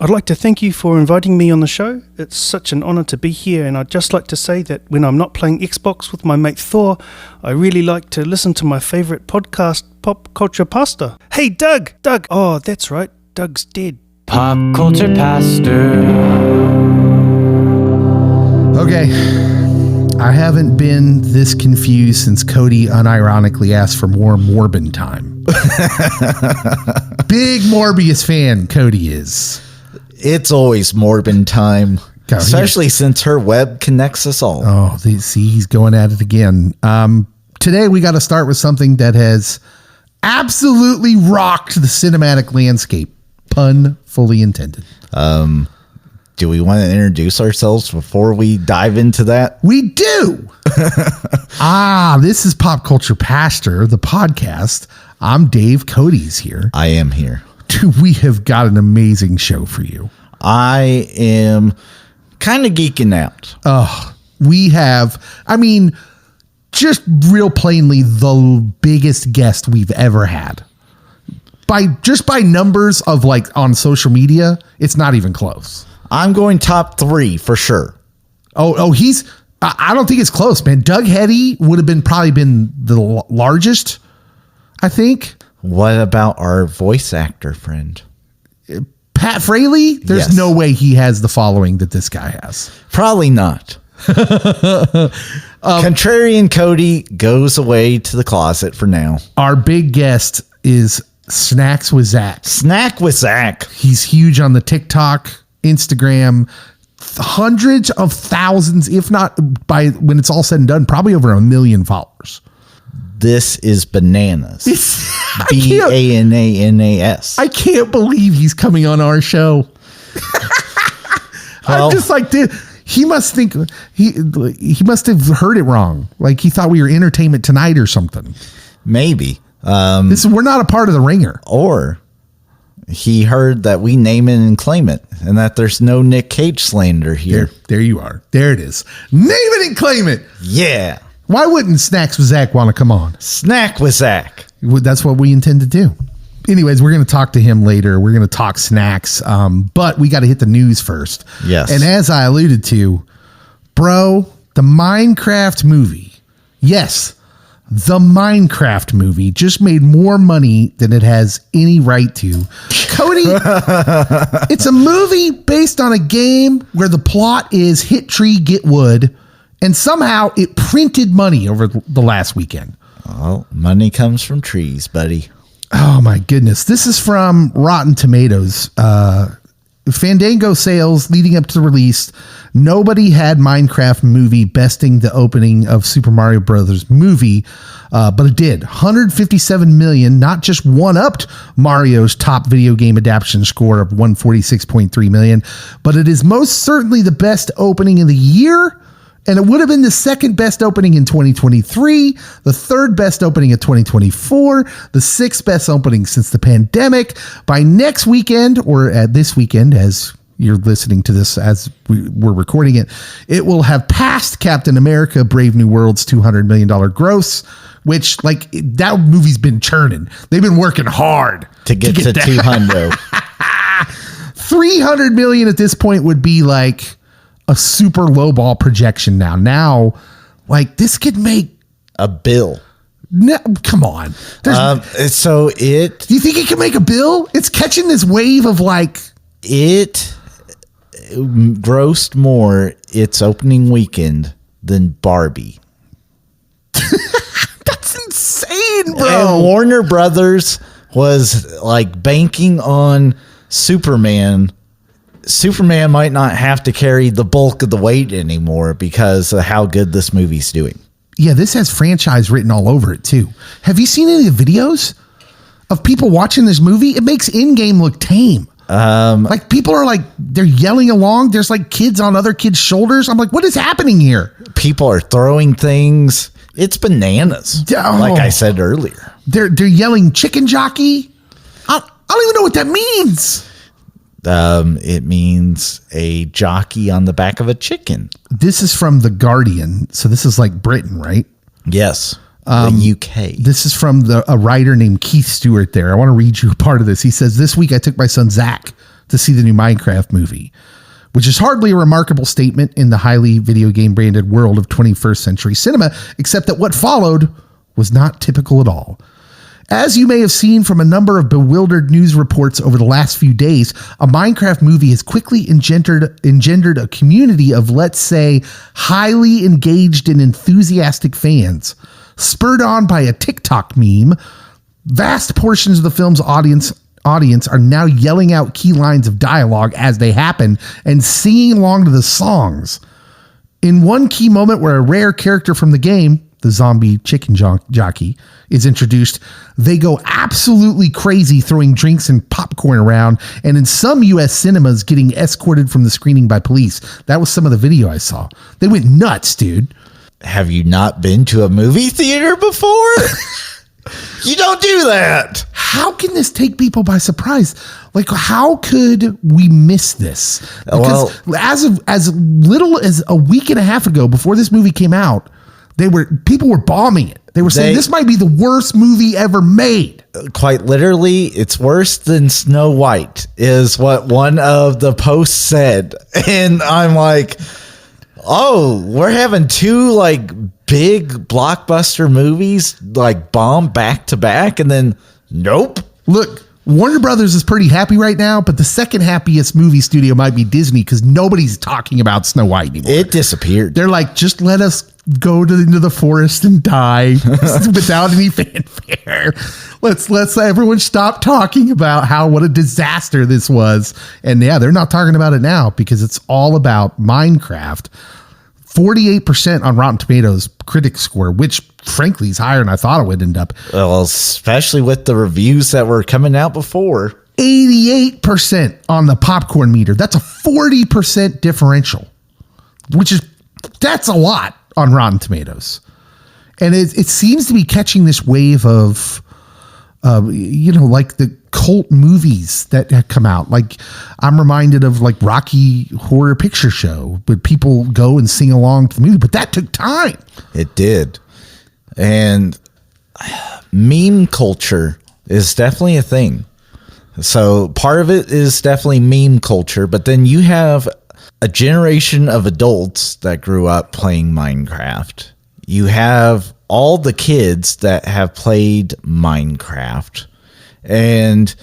I'd like to thank you for inviting me on the show. It's such an honour to be here, and I'd just like to say that when I'm not playing Xbox with my mate Thor, I really like to listen to my favourite podcast, Pop Culture Pasta. Hey, Doug! Oh, that's right, Doug's dead. Pop Culture Pastor. Okay, I haven't been this confused since Cody unironically asked for more Morbin time. Big Morbius fan, Cody is. It's always Morbin time, God, especially since her web connects us all. Oh, see, he's going at it again. Today we got to start with something that has absolutely rocked the cinematic landscape. Pun fully intended. Do we want to introduce ourselves before we dive into that? We do. This is Pop Culture Pastor, the podcast. I'm Dave. Cody's here. I am here. We have got an amazing show for you. I am kind of geeking out. We have, just real plainly, the biggest guest we've ever had. By numbers of on social media, it's not even close. I'm going top 3 for sure. I don't think it's close, man. Doug Hetty would have probably been the largest, I think. What about our voice actor friend? Pat Fraley? There's no way he has the following that this guy has. Probably not. Contrarian Cody goes away to the closet for now. Our big guest is Snacks with Zach. Snack with Zach. He's huge on the TikTok, Instagram, hundreds of thousands, if not by when it's all said and done, probably over 1 million followers. This is bananas. BANANAS. I can't believe he's coming on our show. I'm just like, dude, he must think he must have heard it wrong. Like he thought we were Entertainment Tonight or something. Maybe. We're not a part of the Ringer. Or he heard that we name it and claim it, and that there's no Nick Cage slander here. There you are. There it is. Name it and claim it. Yeah. Why wouldn't Snacks with Zach want to come on? Snack with Zach. That's what we intend to do. Anyways, we're going to talk to him later. We're going to talk snacks, but we got to hit the news first. Yes. And as I alluded to, bro, the Minecraft movie. Yes, the Minecraft movie just made more money than it has any right to. Cody, it's a movie based on a game where the plot is hit tree, get wood, and somehow it printed money over the last weekend. Well, money comes from trees, buddy. Oh, my goodness. This is from Rotten Tomatoes. Fandango sales leading up to the release. Nobody had Minecraft movie besting the opening of Super Mario Brothers movie, but it did. 157 million, not just one-upped Mario's top video game adaptation score of 146.3 million, but it is most certainly the best opening of the year. And it would have been the second best opening in 2023, the third best opening of 2024, the sixth best opening since the pandemic. By next weekend, or at this weekend, as you're listening to this as we're recording it, it will have passed Captain America Brave New World's $200 million gross, which that movie's been churning. They've been working hard to get to 200. 300 million at this point would be like a super low ball projection now. This could make a bill. No, come on. Do you think it can make a bill? It's catching this wave of it grossed more its opening weekend than Barbie. That's insane, bro. And Warner Brothers was banking on Superman. Superman might not have to carry the bulk of the weight anymore because of how good this movie's doing. Yeah, this has franchise written all over it too. Have you seen any of the videos of people watching this movie? It makes in-game look tame. People are they're yelling along. There's kids on other kids' shoulders. I'm what is happening here? People are throwing things. It's bananas. Like I said earlier. They're yelling chicken jockey. I don't even know what that means. It means a jockey on the back of a chicken. This is from The Guardian. So this is Britain, right? Yes. The UK. This is from a writer named Keith Stewart there. I want to read you a part of this. He says, this week I took my son Zach to see the new Minecraft movie, which is hardly a remarkable statement in the highly video game branded world of 21st century cinema, except that what followed was not typical at all. As you may have seen from a number of bewildered news reports over the last few days, a Minecraft movie has quickly engendered a community of, let's say, highly engaged and enthusiastic fans. Spurred on by a TikTok meme, vast portions of the film's audience are now yelling out key lines of dialogue as they happen and singing along to the songs. In one key moment where a rare character from the game, the zombie chicken jockey, is introduced, they go absolutely crazy throwing drinks and popcorn around, and in some U.S. cinemas getting escorted from the screening by police. That was some of the video I saw. They went nuts, dude. Have you not been to a movie theater before? You don't do that. How can this take people by surprise? Like, how could we miss this? Because as little as a week and a half ago, before this movie came out, people were bombing it. They were saying this might be the worst movie ever made. Quite literally, it's worse than Snow White, is what one of the posts said. And I'm like, oh, we're having two like big blockbuster movies like bomb back to back, and then nope. Look, Warner Brothers is pretty happy right now, but the second happiest movie studio might be Disney, because nobody's talking about Snow White anymore. It disappeared. They're like, just let us go into the forest and die without any fanfare. Let's everyone stop talking about what a disaster this was. And yeah, they're not talking about it now because it's all about Minecraft. 48% on Rotten Tomatoes critic score, which frankly is higher than I thought it would end up. Well, especially with the reviews that were coming out before. 88% on the popcorn meter. That's a 40% differential, that's a lot on Rotten Tomatoes. And it seems to be catching this wave of, like the cult movies that have come out. Like, I'm reminded of like Rocky Horror Picture Show, but people go and sing along to the movie, but that took time. It did. And meme culture is definitely a thing. So part of it is definitely meme culture, but then you have a generation of adults that grew up playing Minecraft. You have all the kids that have played Minecraft, and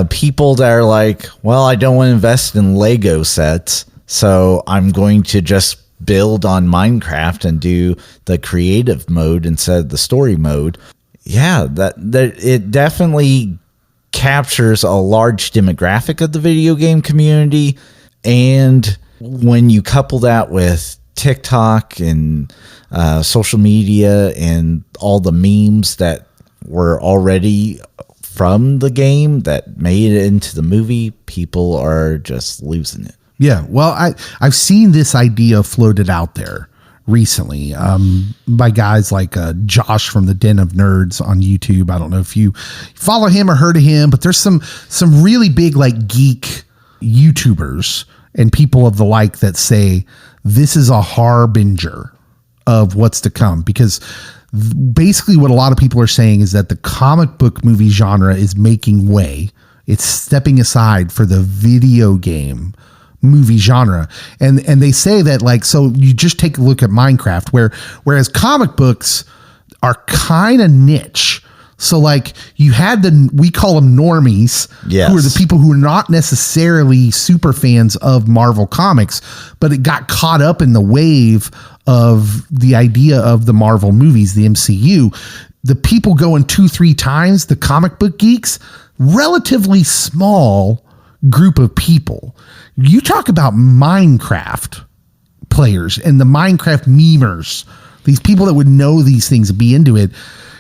people that are like, well, I don't want to invest in Lego sets, so I'm going to just build on Minecraft and do the creative mode instead of the story mode. Yeah, that it definitely captures a large demographic of the video game community. And when you couple that with TikTok and social media and all the memes that were already from the game that made it into the movie, people are just losing it. Yeah, well, I've seen this idea floated out there recently by guys like Josh from the Den of Nerds on YouTube. I don't know if you follow him or heard of him, but there's some really big like geek YouTubers and people of the like that say this is a harbinger of what's to come, because basically what a lot of people are saying is that the comic book movie genre is making way. It's stepping aside for the video game movie genre. And they say that, like, so you just take a look at Minecraft, whereas comic books are kind of niche. So like you had we call them normies, yes, who are the people who are not necessarily super fans of Marvel comics, but it got caught up in the wave of the idea of the Marvel movies, the MCU. The people going 2-3 times, the comic book geeks, relatively small group of people. You talk about Minecraft players and the Minecraft memers, these people that would know these things and be into it.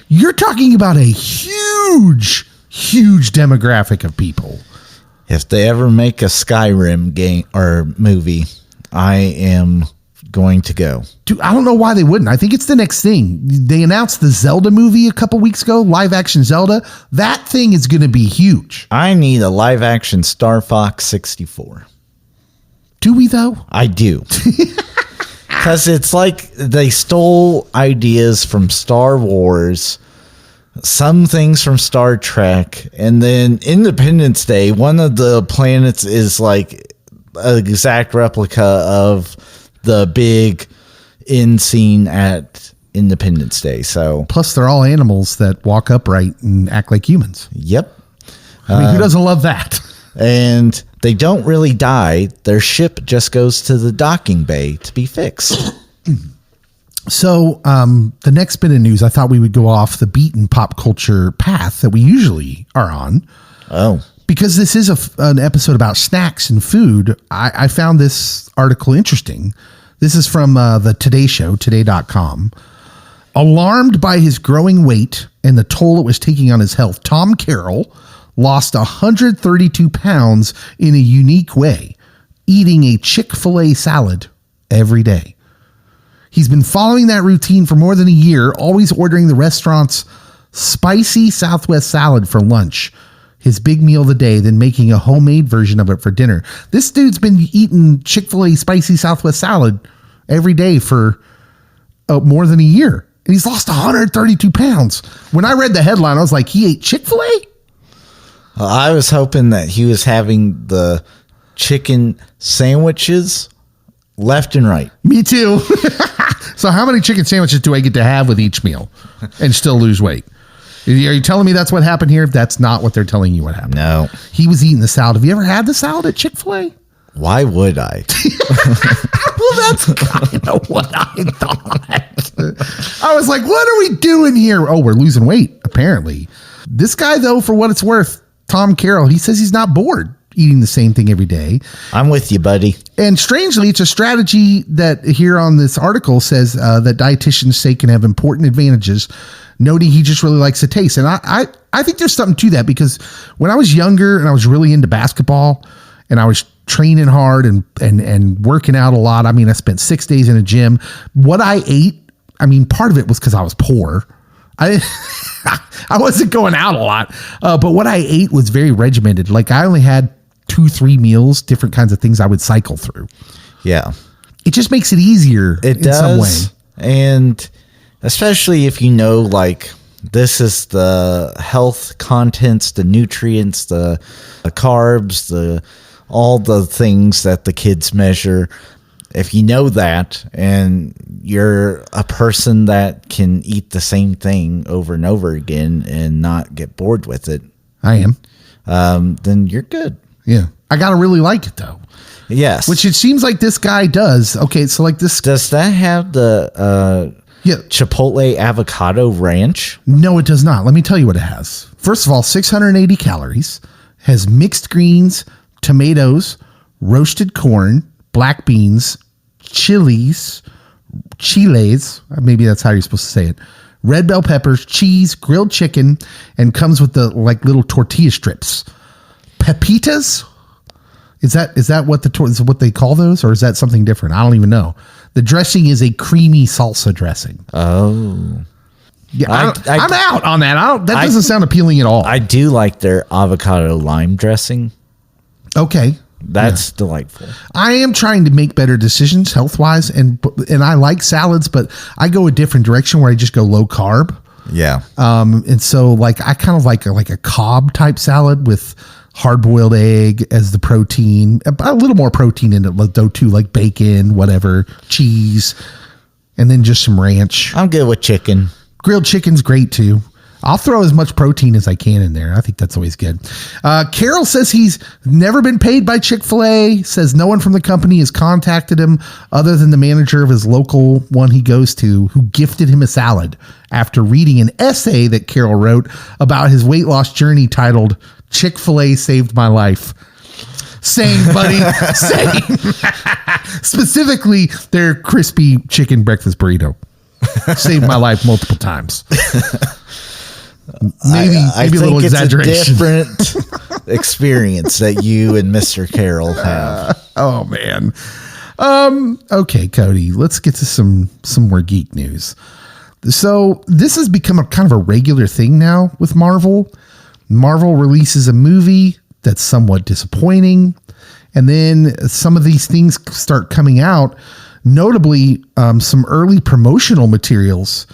You're talking about a huge demographic of people. If they ever make a Skyrim game or movie, I am going to go. Dude, I don't know why they wouldn't. I think it's the next thing. They announced the Zelda movie a couple weeks ago, live action Zelda. That thing is going to be huge. I need a live action Star Fox 64. Do we though? I do. Because it's like they stole ideas from Star Wars some things from Star Trek, and then Independence Day, one of the planets is like an exact replica of the big end scene at Independence Day. So Plus, they're all animals that walk upright and act like humans. yep. I mean, who doesn't love that? And they don't really die. Their ship just goes to the docking bay to be fixed. So the next bit of news, I thought we would go off the beaten pop culture path that we usually are on. Oh. Because this is an episode about snacks and food, I found this article interesting. This is from the Today Show, today.com. Alarmed by his growing weight and the toll it was taking on his health, Tom Carroll lost 132 pounds in a unique way, eating a Chick-fil-A salad every day. He's been following that routine for more than a year, always ordering the restaurant's spicy Southwest salad for lunch, his big meal of the day, then making a homemade version of it for dinner. This dude's been eating Chick-fil-A spicy Southwest salad every day for more than a year. And he's lost 132 pounds. When I read the headline, I was like, he ate Chick-fil-A? I was hoping that he was having the chicken sandwiches left and right. Me too. So how many chicken sandwiches do I get to have with each meal and still lose weight? Are you telling me that's what happened here? That's not what they're telling you what happened. No. He was eating the salad. Have you ever had the salad at Chick-fil-A? Why would I? Well, that's kind of what I thought. I was like, what are we doing here? Oh, we're losing weight, apparently. This guy, though, for what it's worth, Tom Carroll, he says he's not bored eating the same thing every day. I'm with you, buddy. And strangely, it's a strategy that here on this article says that dietitians say can have important advantages, noting he just really likes the taste. And I think there's something to that, because when I was younger and I was really into basketball and I was training hard and working out a lot, I mean, I spent 6 days in a gym. What I ate, I mean, part of it was because I was poor. I wasn't going out a lot, but what I ate was very regimented. Like I only had 2-3 meals, different kinds of things I would cycle through. Yeah. It just makes it easier It in does, some way. And especially if you know, like, this is the health contents, the nutrients, the carbs, all the things that the kids measure. If you know that and you're a person that can eat the same thing over and over again and not get bored with it, I am. then you're good. Yeah. I got to really like it, though. Yes. Which it seems like this guy does. Okay, so like this. Does that have the Chipotle avocado ranch? No, it does not. Let me tell you what it has. First of all, 680 calories, has mixed greens, tomatoes, roasted corn, black beans, chiles, maybe that's how you're supposed to say it, red bell peppers, cheese, grilled chicken, and comes with the like little tortilla strips. Pepitas? Is that what they call those, or is that something different? I don't even know. The dressing is a creamy salsa dressing. Oh. Yeah, I'm out on that. That doesn't sound appealing at all. I do like their avocado lime dressing. Okay. That's delightful. I am trying to make better decisions health-wise, and I like salads, but I go a different direction where I just go low carb. Yeah. And so like I kind of like a Cobb type salad with hard-boiled egg as the protein, a little more protein in it though too, like bacon, whatever, cheese, and then just some ranch. I'm good with chicken. Grilled chicken's great too. I'll throw as much protein as I can in there. I think that's always good. Carol says he's never been paid by Chick-fil-A, says no one from the company has contacted him other than the manager of his local one he goes to, who gifted him a salad after reading an essay that Carol wrote about his weight loss journey titled Chick-fil-A Saved My Life. Same, buddy. Same. Specifically, their crispy chicken breakfast burrito. Saved my life multiple times. Maybe a little exaggeration. It's a different experience that you and Mr. Carroll have. Oh man. Okay, Cody, let's get to some more geek news. So this has become a kind of a regular thing now with Marvel. Marvel releases a movie that's somewhat disappointing, and then some of these things start coming out, notably some early promotional materials,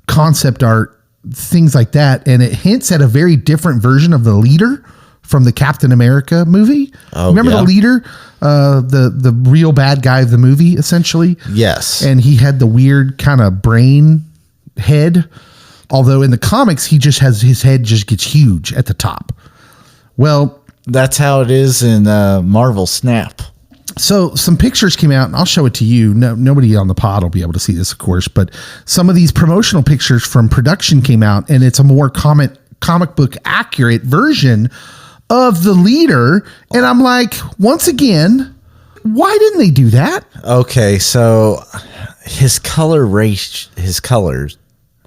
concept art, things like that. And it hints at a very different version of the leader from the Captain America movie. Remember the leader, the real bad guy of the movie, essentially? Yes. And he had the weird kind of brain head. Although in the comics, he just has his head just gets huge at the top. Well, that's how it is in Marvel Snap. So some pictures came out, and I'll show it to you. No, nobody on the pod will be able to see this, of course, but some of these promotional pictures from production came out, and it's a more comic book accurate version of the leader. And I'm like, once again, why didn't they do that? Okay, so his colors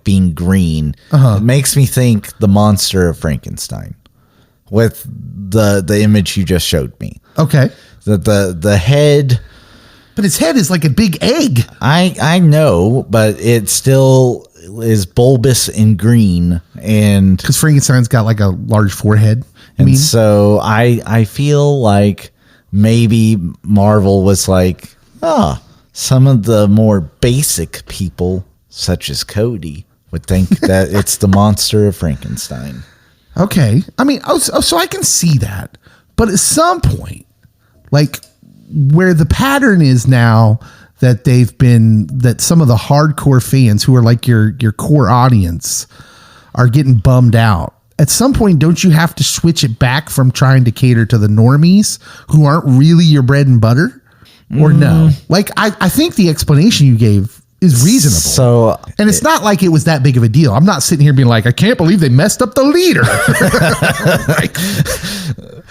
being green it makes me think the monster of Frankenstein with the image you just showed me. Okay. The head, but his head is like a big egg. I know, but it still is bulbous and green, and because Frankenstein's got like a large forehead. And so I feel like maybe Marvel was like, some of the more basic people, such as Cody, would think that it's the monster of Frankenstein. Okay. I mean, so I can see that. But at some point, like where the pattern is now that some of the hardcore fans who are like your core audience are getting bummed out. At some point, don't you have to switch it back from trying to cater to the normies who aren't really your bread and butter? Or no? Like, I think the explanation you gave is reasonable. So, and it's not like it was that big of a deal. I'm not sitting here being like, I can't believe they messed up the leader.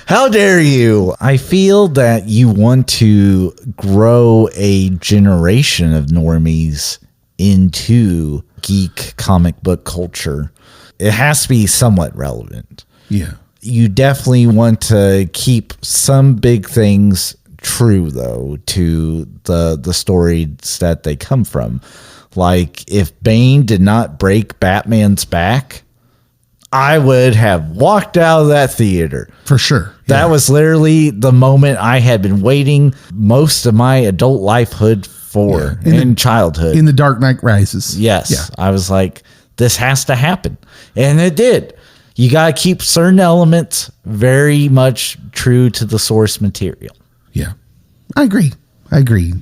How dare you? I feel that you want to grow a generation of normies into geek comic book culture. It has to be somewhat relevant. Yeah. You definitely want to keep some big things true, though, to the stories that they come from. Like, if Bane did not break Batman's back, I would have walked out of that theater. For sure. That was literally the moment I had been waiting most of my adult lifehood for, in childhood. In The Dark Knight Rises. Yes. Yeah. I was like, this has to happen. And it did. You got to keep certain elements very much true to the source material. Yeah. I agree.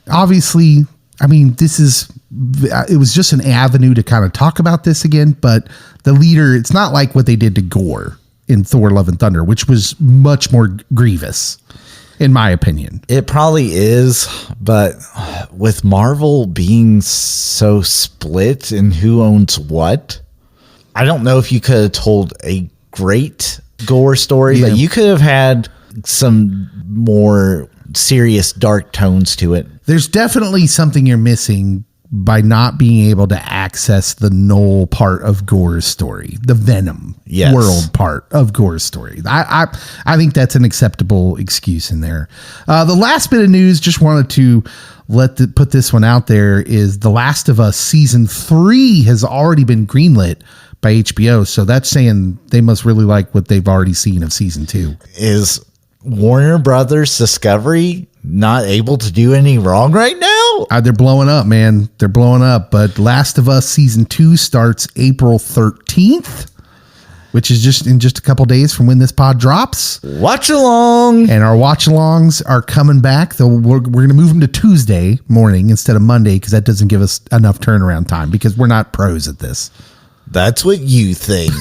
Obviously, I mean, it was just an avenue to kind of talk about this again, but the leader, it's not like what they did to Gore in Thor Love and Thunder, which was much more grievous, in my opinion. It probably is, but with Marvel being so split in who owns what, I don't know if you could have told a great Gore story, but you could have had some more serious dark tones to it. There's definitely something you're missing by not being able to access the Knoll part of Gore's story, the Venom world part of Gore's story. I think that's an acceptable excuse in there. The last bit of news, just wanted to put this one out there, is The Last of Us season 3 has already been greenlit by HBO. So that's saying they must really like what they've already seen of season 2. Is Warner Brothers Discovery not able to do any wrong right now? They're blowing up, man. They're blowing up. But Last of Us season 2 starts April 13th, which is just in just a couple days from when this pod drops. Watch along. And our watch alongs are coming back. Though we're going to move them to Tuesday morning instead of Monday, because that doesn't give us enough turnaround time, because we're not pros at this. That's what you think.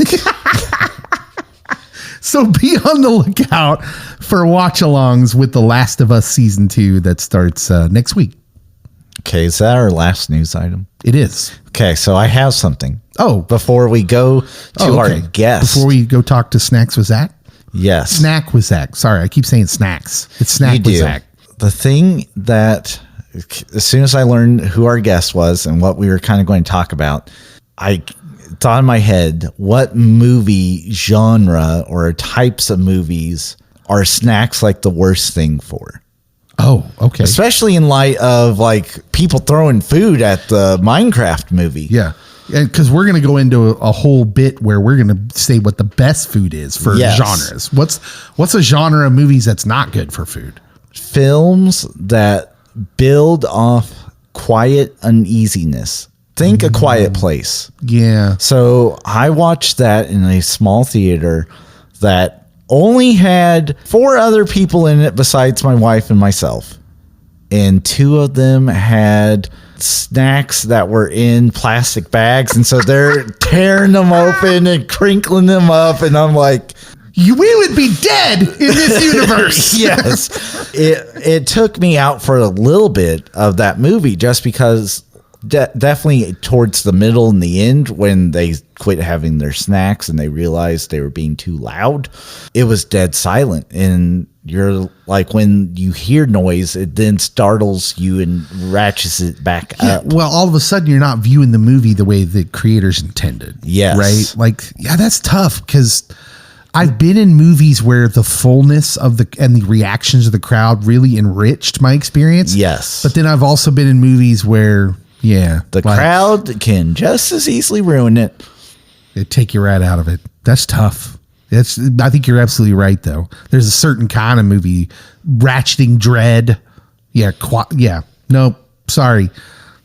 So be on the lookout for watch-alongs with The Last of Us Season 2 that starts next week. Okay, is that our last news item? It is. Okay, so I have something. Oh. Before we go to our guest. Before we go talk to Snacks with Zach? Yes. Snack with Zach. Sorry, I keep saying snacks. It's Snack with Zach. The thing that, as soon as I learned who our guest was and what we were kind of going to talk about, I thought in my head, what movie genre or types of movies are snacks like the worst thing for? Oh, okay. Especially in light of like people throwing food at the Minecraft movie. Yeah. And because we're going to go into a whole bit where we're going to say what the best food is for genres. What's a genre of movies that's not good for food? Films that build off quiet uneasiness Think A Quiet Place. Yeah. So I watched that in a small theater that only had 4 other people in it besides my wife and myself. And 2 of them had snacks that were in plastic bags. And so they're tearing them open and crinkling them up. And I'm like, we would be dead in this universe. yes. It took me out for a little bit of that movie just because definitely towards the middle and the end when they quit having their snacks and they realized they were being too loud, it was dead silent. And you're like, when you hear noise, it then startles you and ratchets it back up. Well, all of a sudden you're not viewing the movie the way the creators intended. Yes. Right? Like, yeah, that's tough because I've been in movies where the fullness of the reactions of the crowd really enriched my experience. Yes. But then I've also been in movies where, the crowd can just as easily ruin it. It'd take you right out of it. That's tough. I think you're absolutely right, though. There's a certain kind of movie, ratcheting dread. Yeah. Nope. Sorry.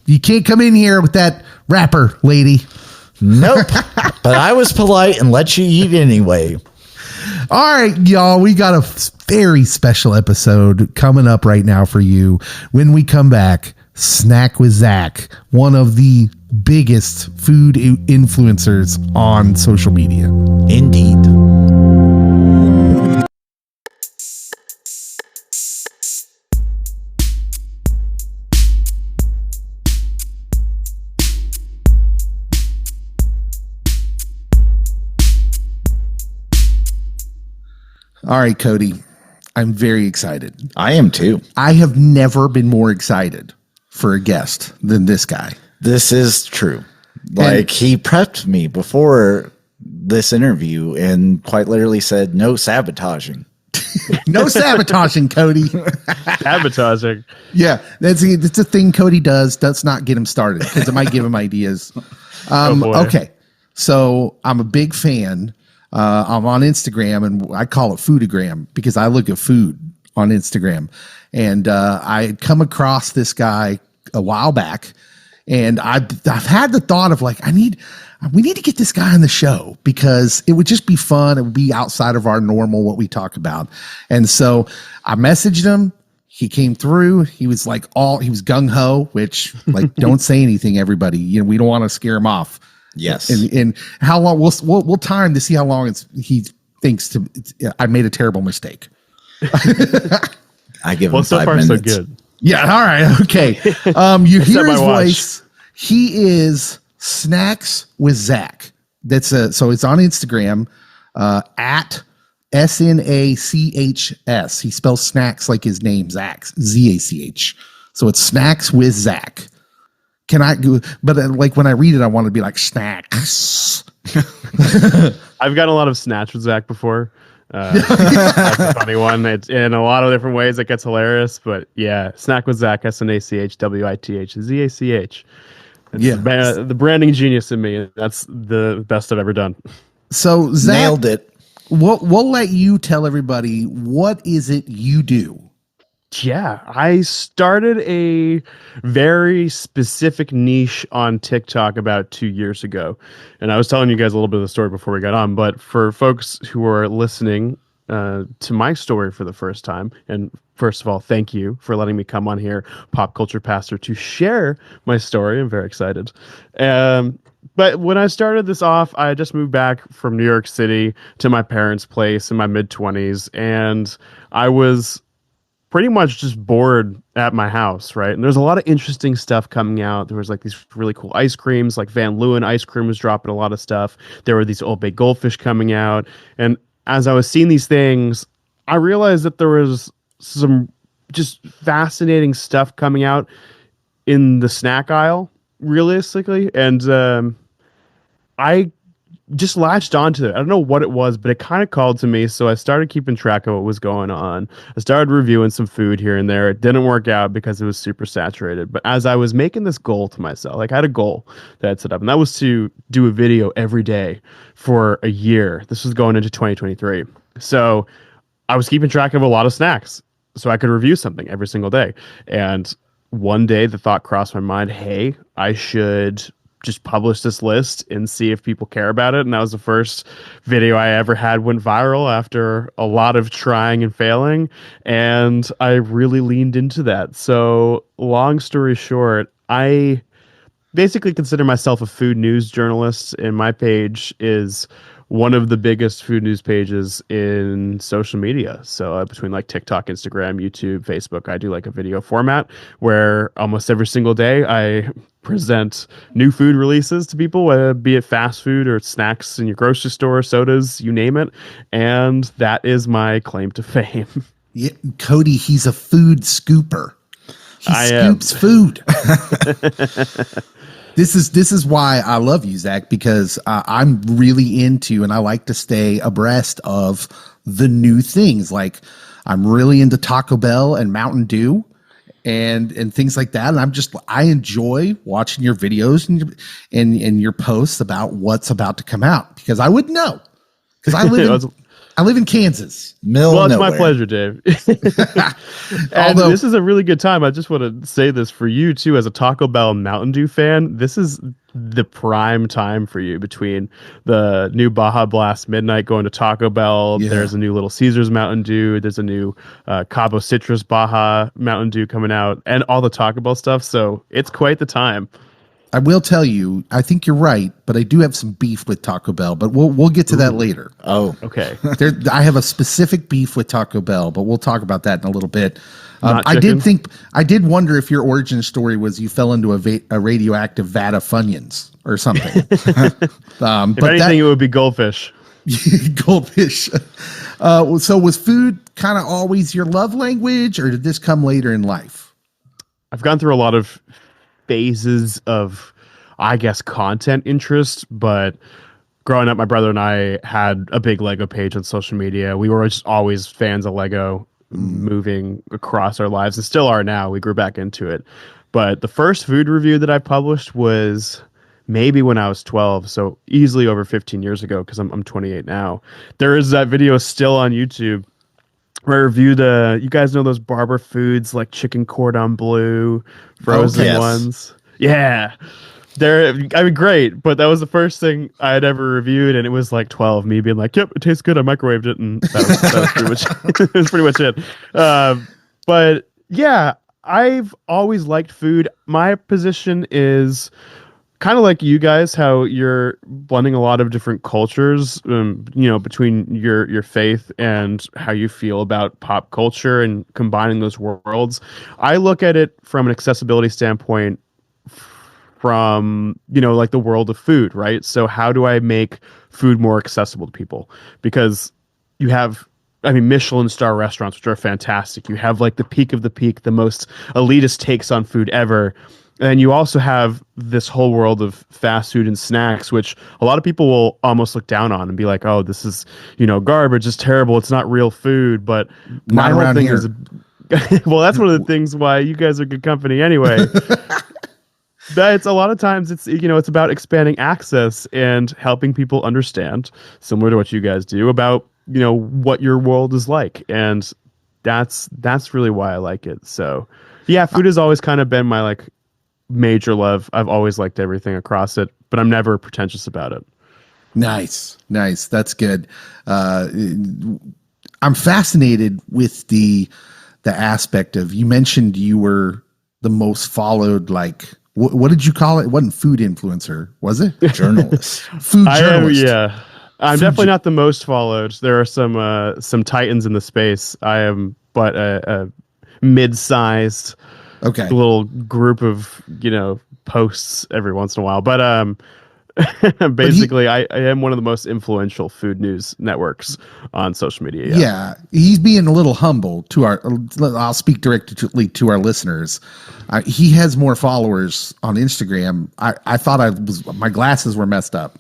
You can't come in here with that wrapper, lady. Nope. But I was polite and let you eat anyway. All right, y'all, we got a very special episode coming up right now for you. When we come back, Snack with Zach, one of the biggest food influencers on social media. Indeed. All right, Cody, I'm very excited. I am too. I have never been more excited for a guest than this guy. This is true. Like, he prepped me before this interview and quite literally said, no sabotaging. No sabotaging, Cody. Sabotaging. Yeah, that's a thing Cody does. Does not get him started because it might give him ideas. Okay, so I'm a big fan. I'm on Instagram and I call it Foodagram because I look at food on Instagram. And I had come across this guy a while back, and I've had the thought of like, we need to get this guy on the show because it would just be fun. It would be outside of our normal, what we talk about. And so I messaged him. He came through. He was like he was gung ho, which like, don't say anything, everybody. We don't want to scare him off. Yes. And how long we'll time to see how long he thinks I made a terrible mistake. I give him 5 minutes. So good. Yeah. All right. Okay. You hear his voice. He is Snacks with Zach. So it's on Instagram, at SNACHS. He spells snacks like his name, Zach, ZACH. So it's Snacks with Zach. Can I go? But like when I read it, I want to be like snacks. I've gotten a lot of snatch with Zach before. That's a funny one. It's in a lot of different ways. It gets hilarious, but yeah, Snack with Zach, SNACHWITH ZACH. Yeah, the branding genius in me. That's the best I've ever done. So Zach, nailed it. We'll let you tell everybody, what is it you do? Yeah, I started a very specific niche on TikTok about 2 years ago. And I was telling you guys a little bit of the story before we got on. But for folks who are listening to my story for the first time, and first of all, thank you for letting me come on here, Pop Culture Pastor, to share my story. I'm very excited. But when I started this off, I just moved back from New York City to my parents' place in my mid-20s. And I was pretty much just bored at my house, right? And there's a lot of interesting stuff coming out. There was like these really cool ice creams, like Van Leeuwen ice cream was dropping a lot of stuff. There were these Old Bay goldfish coming out. And as I was seeing these things, I realized that there was some just fascinating stuff coming out in the snack aisle, realistically. And I just latched onto it. I don't know what it was, but it kind of called to me. So I started keeping track of what was going on. I started reviewing some food here and there. It didn't work out because it was super saturated. But as I was making this goal to myself, like I had a goal that I'd set up, and that was to do a video every day for a year. This was going into 2023. So I was keeping track of a lot of snacks so I could review something every single day. And one day the thought crossed my mind, hey, I should just publish this list and see if people care about it. And that was the first video I ever had went viral after a lot of trying and failing. And I really leaned into that. So long story short, I basically consider myself a food news journalist, and my page is one of the biggest food news pages in social media. So between like TikTok, Instagram, YouTube, Facebook, I do like a video format where almost every single day I present new food releases to people, be it fast food or snacks in your grocery store, sodas, you name it. And that is my claim to fame. Yeah, Cody, he's a food scooper. He I scoops food. This is why I love you, Zach, because I'm really into and I like to stay abreast of the new things. Like I'm really into Taco Bell and Mountain Dew and things like that. And I enjoy watching your videos and your posts about what's about to come out because I wouldn't know because I live in Kansas. Well, it's my pleasure, Dave. And this is a really good time. I just want to say this for you, too, as a Taco Bell Mountain Dew fan. This is the prime time for you between the new Baja Blast Midnight going to Taco Bell. Yeah. There's a new Little Caesars Mountain Dew. There's a new Cabo Citrus Baja Mountain Dew coming out and all the Taco Bell stuff. So it's quite the time. I will tell you, I think you're right, but I do have some beef with Taco Bell, but we'll get to that later. Oh, okay. I have a specific beef with Taco Bell, but we'll talk about that in a little bit. I did wonder if your origin story was you fell into a radioactive vat of Funyuns or something. If anything, it would be goldfish. Goldfish. So was food kind of always your love language, or did this come later in life? I've gone through a lot of phases of, I guess, content interest, but growing up, my brother and I had a big Lego page on social media. We were just always fans of Lego moving across our lives and still are now. We grew back into it. But the first food review that I published was maybe when I was 12, so easily over 15 years ago because I'm 28 now. There is that video still on YouTube where I reviewed, you guys know those Barber Foods like chicken cordon bleu, frozen ones? Yeah. Great, but that was the first thing I had ever reviewed, and it was like 12, me being like, yep, it tastes good, I microwaved it, and that was pretty much it. Was pretty much it. But yeah, I've always liked food. My position is kind of like you guys, how you're blending a lot of different cultures, between your faith and how you feel about pop culture and combining those worlds. I look at it from an accessibility standpoint from, like the world of food, right? So how do I make food more accessible to people? Because you have, Michelin star restaurants, which are fantastic. You have like the peak of the peak, the most elitist takes on food ever. And you also have this whole world of fast food and snacks, which a lot of people will almost look down on and be like, oh, this is, garbage. It's terrible. It's not real food. But my whole thing is, well, that's one of the things why you guys are good company anyway. It's a lot of times it's about expanding access and helping people understand, similar to what you guys do, about, what your world is like. And that's really why I like it. So yeah, food has always kind of been my major love. I've always liked everything across it, but I'm never pretentious about it. Nice. That's good. I'm fascinated with the aspect of, you mentioned you were the most followed, what did you call it? It wasn't food influencer, was it? Journalist. Food journalist. Yeah. I'm definitely not the most followed. There are some titans in the space. I am but a mid-sized little group of, posts every once in a while. But basically, I am one of the most influential food news networks on social media. Yeah, he's being a little humble to I'll speak directly to our listeners. He has more followers on Instagram. I thought my glasses were messed up.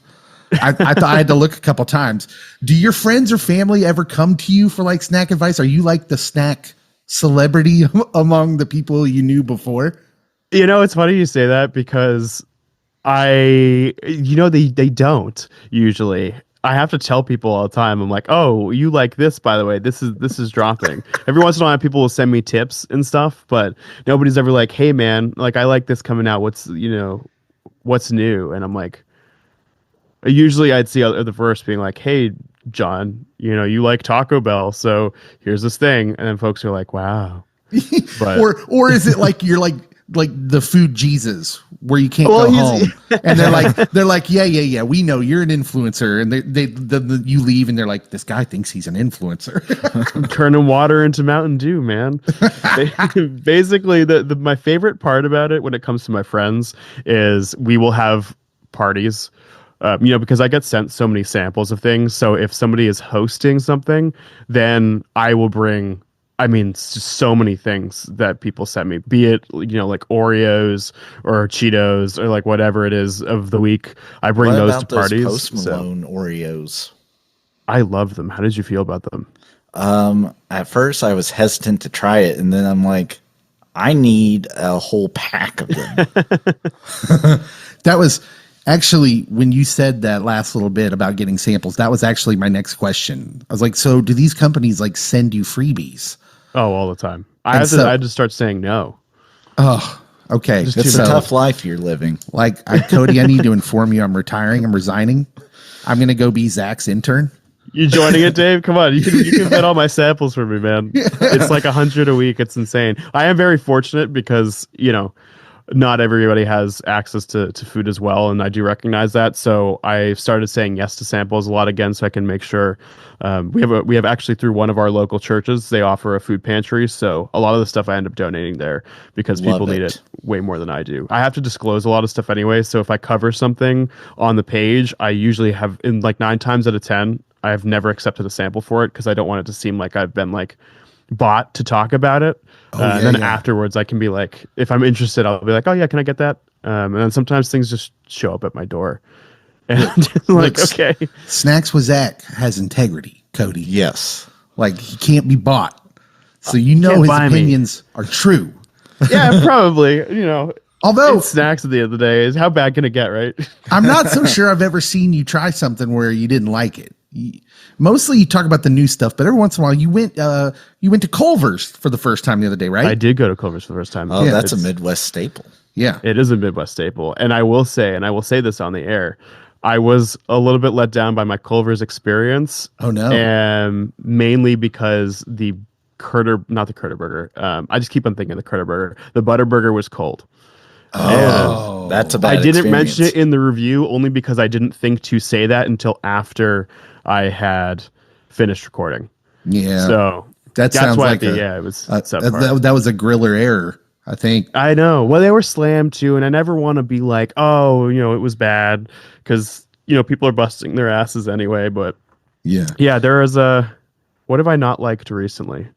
I thought I had to look a couple times. Do your friends or family ever come to you for snack advice? Are you like the snack celebrity among the people you knew before? It's funny you say that because they don't usually. I have to tell people all the time. I'm like, oh, you like this, by the way. This is dropping. Every once in a while, people will send me tips and stuff, but nobody's ever like, hey, man, I like this coming out. what's new? And I'm like, usually I'd see the verse being like, hey, John, you like Taco Bell, so here's this thing. And then folks are like, wow. But or is it like you're like the food Jesus where you can't go home and they're like yeah we know you're an influencer, and you leave and they're like, this guy thinks he's an influencer. I'm turning water into Mountain Dew, man. Basically, my favorite part about it when it comes to my friends is we will have parties. Because I get sent so many samples of things. So if somebody is hosting something, then I will bring, it's just so many things that people send me, be it, like Oreos or Cheetos or like whatever it is of the week. I bring those to parties. Post Malone Oreos. I love them. How did you feel about them? At first I was hesitant to try it, and then I'm like, I need a whole pack of them. That was actually, when you said that last little bit about getting samples, that was actually my next question. I was like, so do these companies like send you freebies? Oh, all the time. I had to start saying no. Oh, okay. It's a tough life you're living. Like, Cody, I need to inform you I'm retiring. I'm resigning. I'm going to go be Zach's intern. You joining it, Dave? Come on. You can get all my samples for me, man. It's like 100 a week. It's insane. I am very fortunate because, not everybody has access to food as well, and I do recognize that. So I started saying yes to samples a lot again, so I can make sure we have actually, through one of our local churches, they offer a food pantry. So a lot of the stuff I end up donating there because people need it way more than I do. I have to disclose a lot of stuff anyway. So if I cover something on the page, I usually have, in like 9 times out of 10, I have never accepted a sample for it because I don't want it to seem like I've been like bought to talk about it. And then afterwards I can be like, if I'm interested, I'll be like, oh yeah, can I get that? And then sometimes things just show up at my door. And I'm just like, okay. Snacks with Zach has integrity, Cody. Yes. Like, he can't be bought. So his opinions are true. Yeah, probably. Although it's snacks at the end of the day, is how bad can it get, right? I'm not so sure I've ever seen you try something where you didn't like it. Mostly you talk about the new stuff, but every once in a while you went to Culver's for the first time the other day, right? I did go to Culver's for the first time. Oh, yeah, that's a Midwest staple. Yeah. It is a Midwest staple. And I will say this on the air, I was a little bit let down by my Culver's experience. Oh, no. And mainly because not the Curter burger. I just keep on thinking the Curter burger. The Butter burger was cold. Oh, that's a bad I didn't experience. mention it in the review only because I didn't think to say that until after I had finished recording. Yeah. So that that's sounds why like it was that was a griller error, I think. I know. Well, they were slammed too, and I never want to be like, oh, it was bad, because people are busting their asses anyway. But yeah, there is what have I not liked recently?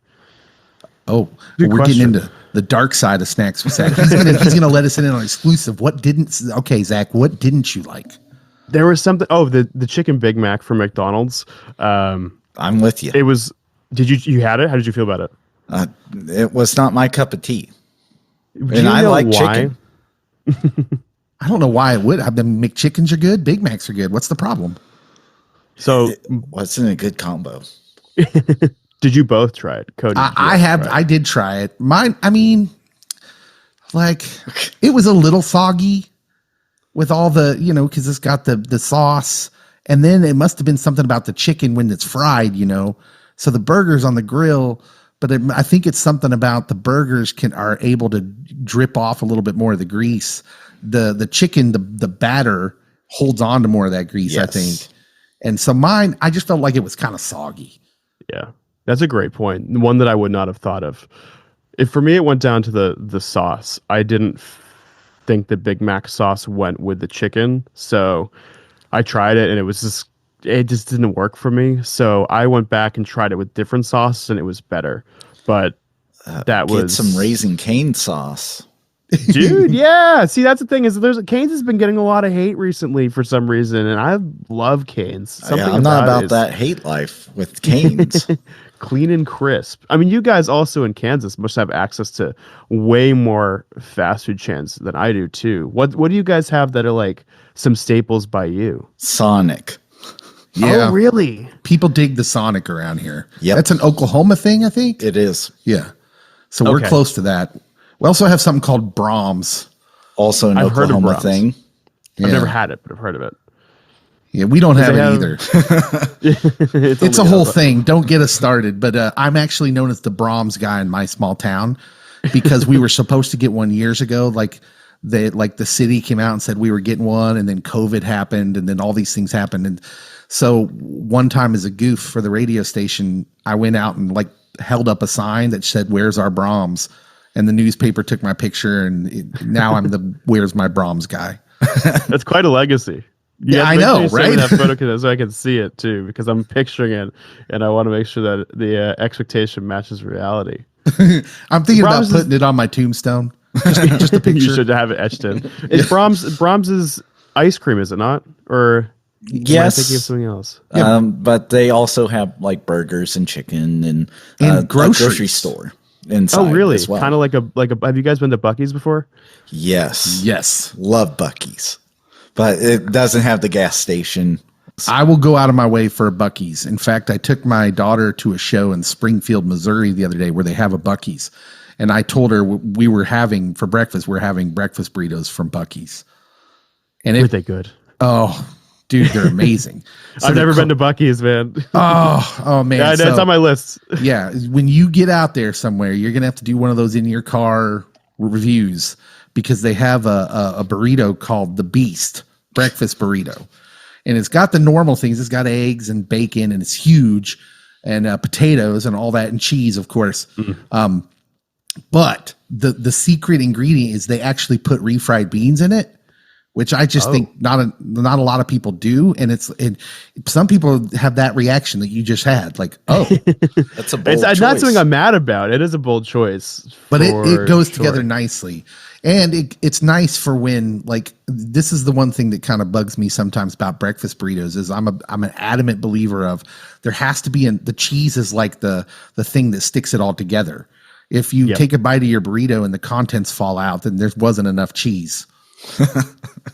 Oh, we're getting into the dark side of snacks with Zach. He's gonna let us in on exclusive. Okay, Zach, what didn't you like? There was something. Oh, the chicken Big Mac from McDonald's. I'm with you. It was. Did you had it? How did you feel about it? It was not my cup of tea. And I like chicken. I don't know why it would. The McChickens are good. Big Macs are good. What's the problem? So wasn't a good combo. Did you both try it, Cody? I did try it. Mine. It was a little soggy with all the, because it's got the sauce, and then it must have been something about the chicken when it's fried, So the burgers on the grill, but I think it's something about the burgers are able to drip off a little bit more of the grease. The chicken, the batter holds on to more of that grease, yes. I think. And so mine, I just felt like it was kind of soggy. Yeah, that's a great point. One that I would not have thought of. For me, it went down to the sauce. I didn't think the Big Mac sauce went with the chicken, so I tried it and it just didn't work for me. So I went back and tried it with different sauce, and it was better. But that was some Raisin Cane sauce. Dude, yeah. See, that's the thing, is Cane's has been getting a lot of hate recently for some reason, and I love Cane's. I'm not about that hate life with Cane's. Clean and crisp. I mean, you guys also in Kansas must have access to way more fast food chains than I do too. What do you guys have that are like some staples by you? Sonic. Yeah. Oh, really? People dig the Sonic around here. Yep. That's an Oklahoma thing, I think. It is. Yeah. So we're close to that. We also have something called Brahms. Also an Oklahoma thing. I've never had it, but I've heard of it. Yeah, we don't have it have- either. It's A only whole thing. Don't get us started. But I'm actually known as the Brahms guy in my small town because we were supposed to get one years ago. Like the city came out and said we were getting one, and then COVID happened, and then all these things happened. And so one time as a goof for the radio station, I went out and like held up a sign that said, "Where's our Brahms?" And the newspaper took my picture, and now I'm the "Where's my Brahms" guy. That's quite a legicy. Yeah, I know, right? That photo so I can see it too, because I'm picturing it, and I want to make sure that the expectation matches reality. I'm thinking about putting it on my tombstone. Just a picture. You should have it etched in. It's Brahms's ice cream, is it not? Or Yes. am I thinking of something else? But they also have like burgers and chicken and a groceries. grocery store inside. Oh, really? As well. Kind of like a. Have you guys been to Buc-ee's before? Yes. Love Buc-ee's. But it doesn't have the gas station. I will go out of my way for a Buc-ee's. In fact, I took my daughter to a show in Springfield, Missouri the other day where they have a Buc-ee's. And I told her we were having for breakfast, we're having breakfast burritos from Buc-ee's. And Were they good? Oh, dude, they're amazing. So I've never been to Buc-ee's, man. Oh man. Yeah, it's on my list. Yeah. When you get out there somewhere, you're going to have to do one of those in your car reviews because they have a burrito called the Beast breakfast burrito. And it's got the normal things. It's got eggs and bacon and it's huge and potatoes and all that and cheese, of course. But the secret ingredient is they actually put refried beans in it, which I just think not a lot of people do. And some people have that reaction that you just had, like, oh, That's a bold It's choice. not something I'm mad about. It is a bold choice. but it goes for together sure. nicely. And it's nice for when, like, this is the one thing that kind of bugs me sometimes about breakfast burritos is I'm an adamant believer of there has to be the cheese is like the thing that sticks it all together. If you take a bite of your burrito and the contents fall out, then there wasn't enough cheese.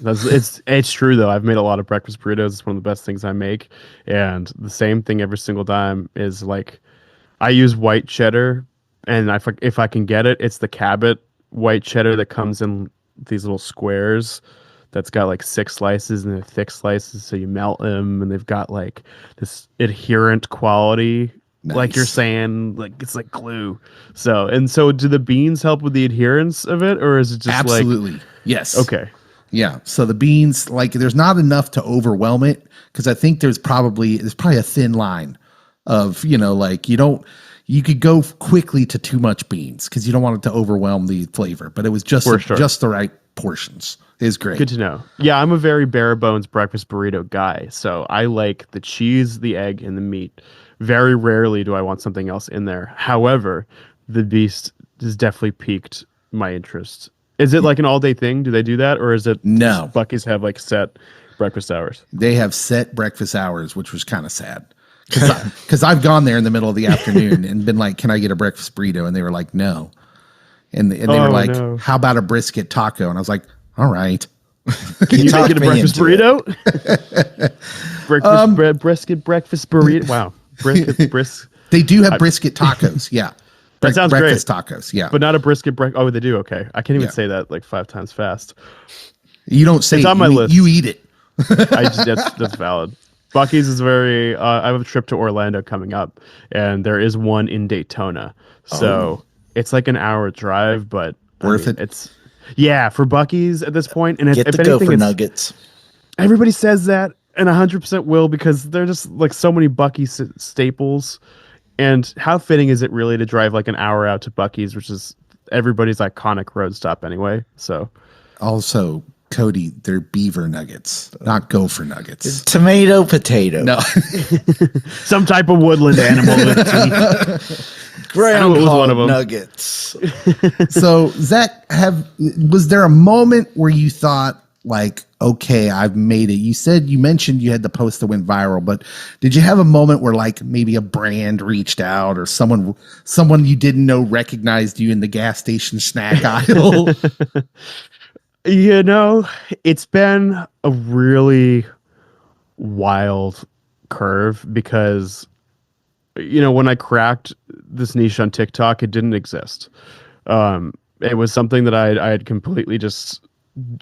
It's true though. I've made a lot of breakfast burritos. It's one of the best things I make, and the same thing every single time is like I use white cheddar, and if I can get it, it's the Cabot white cheddar that comes in these little squares. That's got like 6 slices and they're thick slices, so you melt them, and they've got like this adherent quality. Like you're saying, like it's like glue. So do the beans help with the adherence of it, or is it just Absolutely. Yes. Okay. Yeah. So the beans, like, there's not enough to overwhelm it because I think there's probably a thin line of, like you could go quickly to too much beans because you don't want it to overwhelm the flavor. But it was just just the right portions. Is great. Good to know. Yeah, I'm a very bare bones breakfast burrito guy, so I like the cheese, the egg, and the meat. Very rarely do I want something else in there. However, the Beast has definitely piqued my interest. Is it like an all-day thing? Do they do that, or is it? No. Buc-ee's have like set breakfast hours. They have set breakfast hours, which was kind of sad. Because I've gone there in the middle of the afternoon and been like, "Can I get a breakfast burrito?" And they were like, "No." And they were like, no. "How about a brisket taco?" And I was like, "All right." Can you talked make it a me breakfast into burrito? Brisket breakfast burrito. Wow, brisket. They do have brisket tacos. Yeah. That sounds breakfast great. tacos. Yeah. But not a brisket Oh, they do. Okay, I can't even Yeah. say that like 5 times fast. You don't say It's on my list. You eat it. That's valid. Buc-ee's is very. I have a trip to Orlando coming up, and there is one in Daytona. So it's like an hour drive, but Worth it? It's for Buc-ee's at this point. And Get if the anything, Gopher Nuggets. everybody says that, and 100% will, because they're just like so many Buc-ee's staples. And how fitting is it really to drive like an hour out to Buc-ee's, which is everybody's iconic road stop anyway? So Also, Cody, they're beaver nuggets, not gopher nuggets. Tomato, potato. No. some type of woodland animal with teeth. Groundhog it was one of 'em. nuggets. So, Zach, was there a moment where you thought, like, okay, I've made it? You mentioned you had the post that went viral, but did you have a moment where, like, maybe a brand reached out or someone you didn't know recognized you in the gas station snack aisle? It's been a really wild curve because, when I cracked this niche on TikTok, it didn't exist. It was something that I had completely just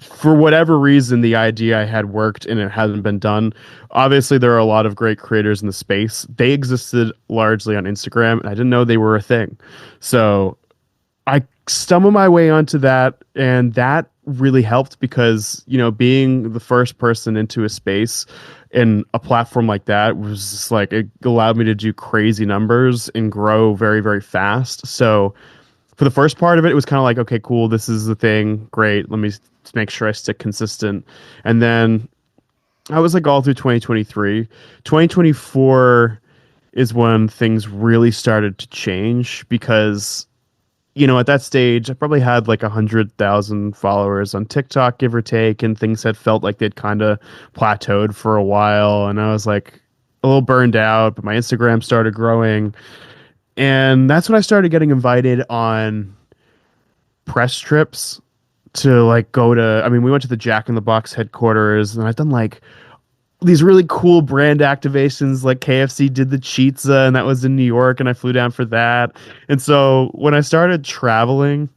for whatever reason, the idea I had worked and it hasn't been done. Obviously, there are a lot of great creators in the space. They existed largely on Instagram, and I didn't know they were a thing. So I stumbled my way onto that, and that really helped because, being the first person into a space in a platform like that was just like, it allowed me to do crazy numbers and grow very, very fast. So for the first part of it, it was kind of like, okay, cool, this is the thing. Great. Let me make sure I stick consistent. And then I was like all through 2023. 2024 is when things really started to change because, at that stage, I probably had like 100,000 followers on TikTok, give or take, and things had felt like they'd kind of plateaued for a while. And I was like a little burned out, but my Instagram started growing. And that's when I started getting invited on press trips to like we went to the Jack in the Box headquarters, and I've done like these really cool brand activations, like KFC did the Chizza, and that was in New York, and I flew down for that. And so when I started traveling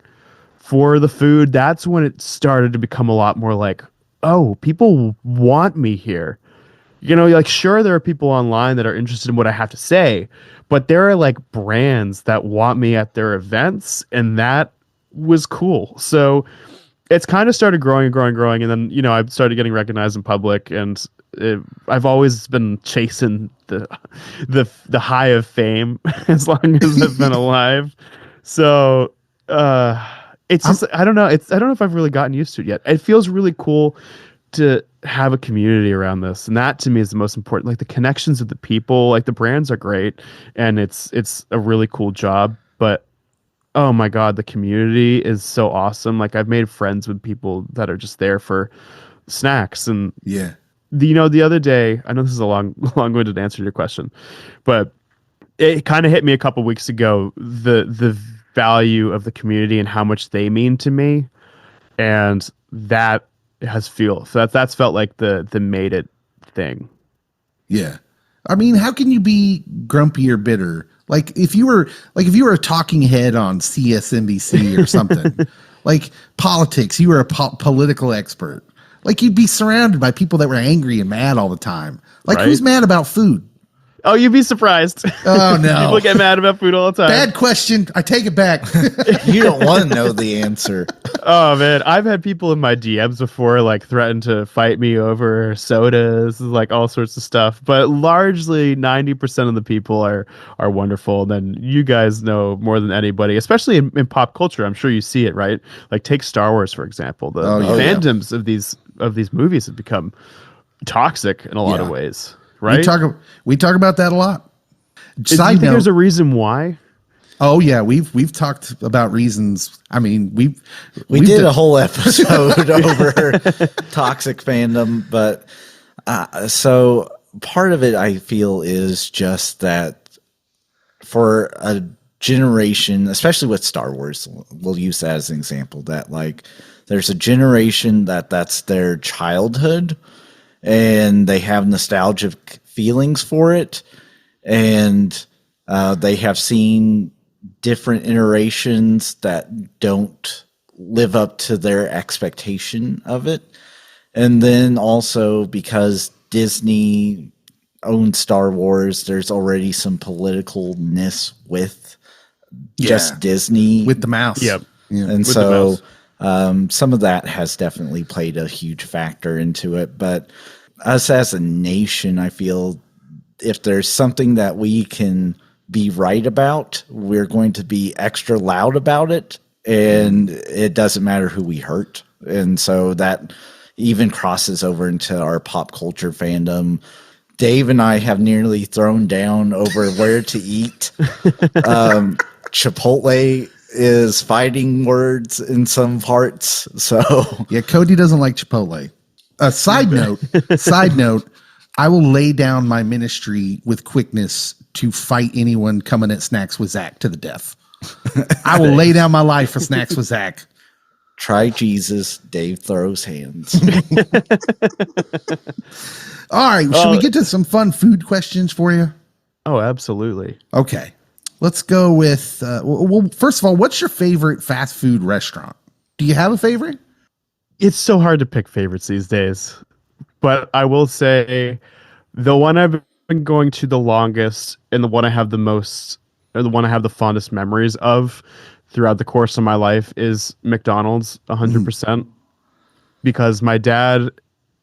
for the food, that's when it started to become a lot more like, oh, people want me here. Like, sure, there are people online that are interested in what I have to say, but there are like brands that want me at their events, and that was cool. So it's kind of started growing and growing and growing. And then, I started getting recognized in public, and I've always been chasing the high of fame as long as I've been alive. So, it's just, I don't know. I don't know if I've really gotten used to it yet. It feels really cool to have a community around this, and that to me is the most important. Like the connections of the people, like the brands are great, and it's a really cool job, but oh my god, the community is so awesome. Like I've made friends with people that are just there for snacks. And the other day, I know this is a long-winded answer to your question, but it kind of hit me a couple weeks ago, the value of the community and how much they mean to me, and that that's felt like the made it thing. Yeah. I mean, how can you be grumpy or bitter? Like if you were a talking head on CSNBC or something, like politics, you were a political expert. Like you'd be surrounded by people that were angry and mad all the time. Like who's mad about food? Oh, you'd be surprised. Oh, no. People get mad about food all the time. Bad question. I take it back. You don't want to know the answer. Oh, man. I've had people in my DMs before, like, threaten to fight me over sodas, like, all sorts of stuff. But largely, 90% of the people are wonderful. And then you guys know more than anybody, especially in pop culture. I'm sure you see it, right? Like, take Star Wars, for example. The fandoms of these movies have become toxic in a lot of ways. Right? We talk about that a lot. Do you think there's a reason why? Oh yeah, we've talked about reasons. I mean, we did a whole episode over toxic fandom, but so part of it I feel is just that for a generation, especially with Star Wars, we'll use that as an example, that like there's a generation that's their childhood, and they have nostalgic feelings for it, and they have seen different iterations that don't live up to their expectation of it. And then also because Disney owns Star Wars, there's already some politicalness with just Disney. With the mouse. Yep. Yeah. And so some of that has definitely played a huge factor into it. But us as a nation, I feel if there's something that we can be right about, we're going to be extra loud about it. And it doesn't matter who we hurt. And so that even crosses over into our pop culture fandom. Dave and I have nearly thrown down over where to eat. Chipotle is fighting words in some parts. So yeah, Cody doesn't like Chipotle. Side note, I will lay down my ministry with quickness to fight anyone coming at Snacks with Zach to the death. I will lay down my life for Snacks with Zach. Try Jesus, Dave throws hands. All right, should we get to some fun food questions for you? Oh, absolutely. Okay, let's go with, well, first of all, what's your favorite fast food restaurant? Do you have a favorite? It's so hard to pick favorites these days. But I will say the one I've been going to the longest and the one I have the most, or the one I have the fondest memories of throughout the course of my life is McDonald's 100%. Because my dad,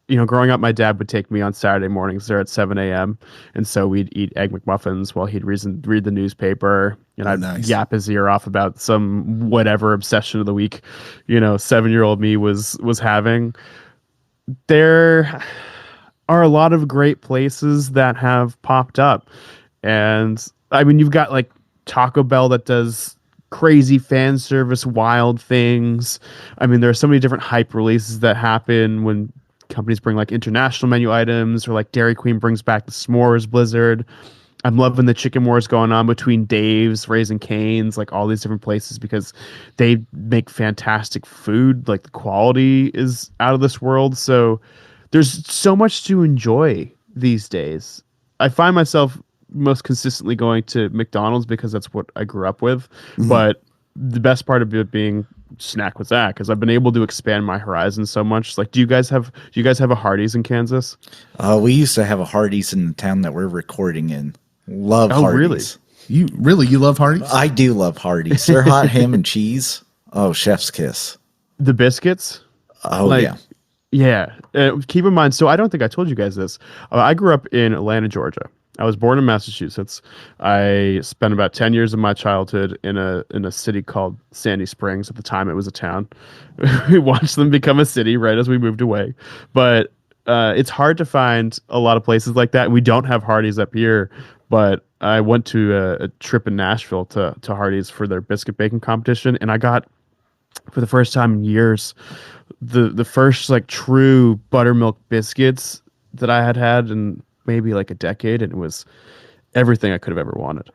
growing up, my dad would take me on Saturday mornings there at 7 a.m. And so we'd eat Egg McMuffins while he'd read the newspaper. And I'd nice. yap his ear off about some whatever obsession of the week, 7-year-old me was having. There are a lot of great places that have popped up. And I mean, you've got like Taco Bell that does crazy fan service, wild things. I mean, there are so many different hype releases that happen when companies bring like international menu items, or like Dairy Queen brings back the s'mores blizzard. I'm loving the chicken wars going on between Dave's, Raising Cane's, like all these different places, because they make fantastic food. Like the quality is out of this world. So there's so much to enjoy these days. I find myself most consistently going to McDonald's because that's what I grew up with. But the best part of it being Snack with Zach is I've been able to expand my horizons so much. Like, do you guys have a Hardee's in Kansas? We used to have a Hardee's in the town that we're recording in. Love Hardee's. Really? You love Hardee's? I do love Hardee's. Their hot ham and cheese. Oh, chef's kiss. The biscuits? Oh, yeah. Yeah. Keep in mind, so I don't think I told you guys this. I grew up in Atlanta, Georgia. I was born in Massachusetts. I spent about 10 years of my childhood in a city called Sandy Springs. At the time, it was a town. We watched them become a city right as we moved away. But it's hard to find a lot of places like that. We don't have Hardee's up here, but I went to a trip in Nashville to Hardee's for their biscuit baking competition, and I got, for the first time in years, the first like true buttermilk biscuits that I had in maybe like a decade, and it was everything I could have ever wanted.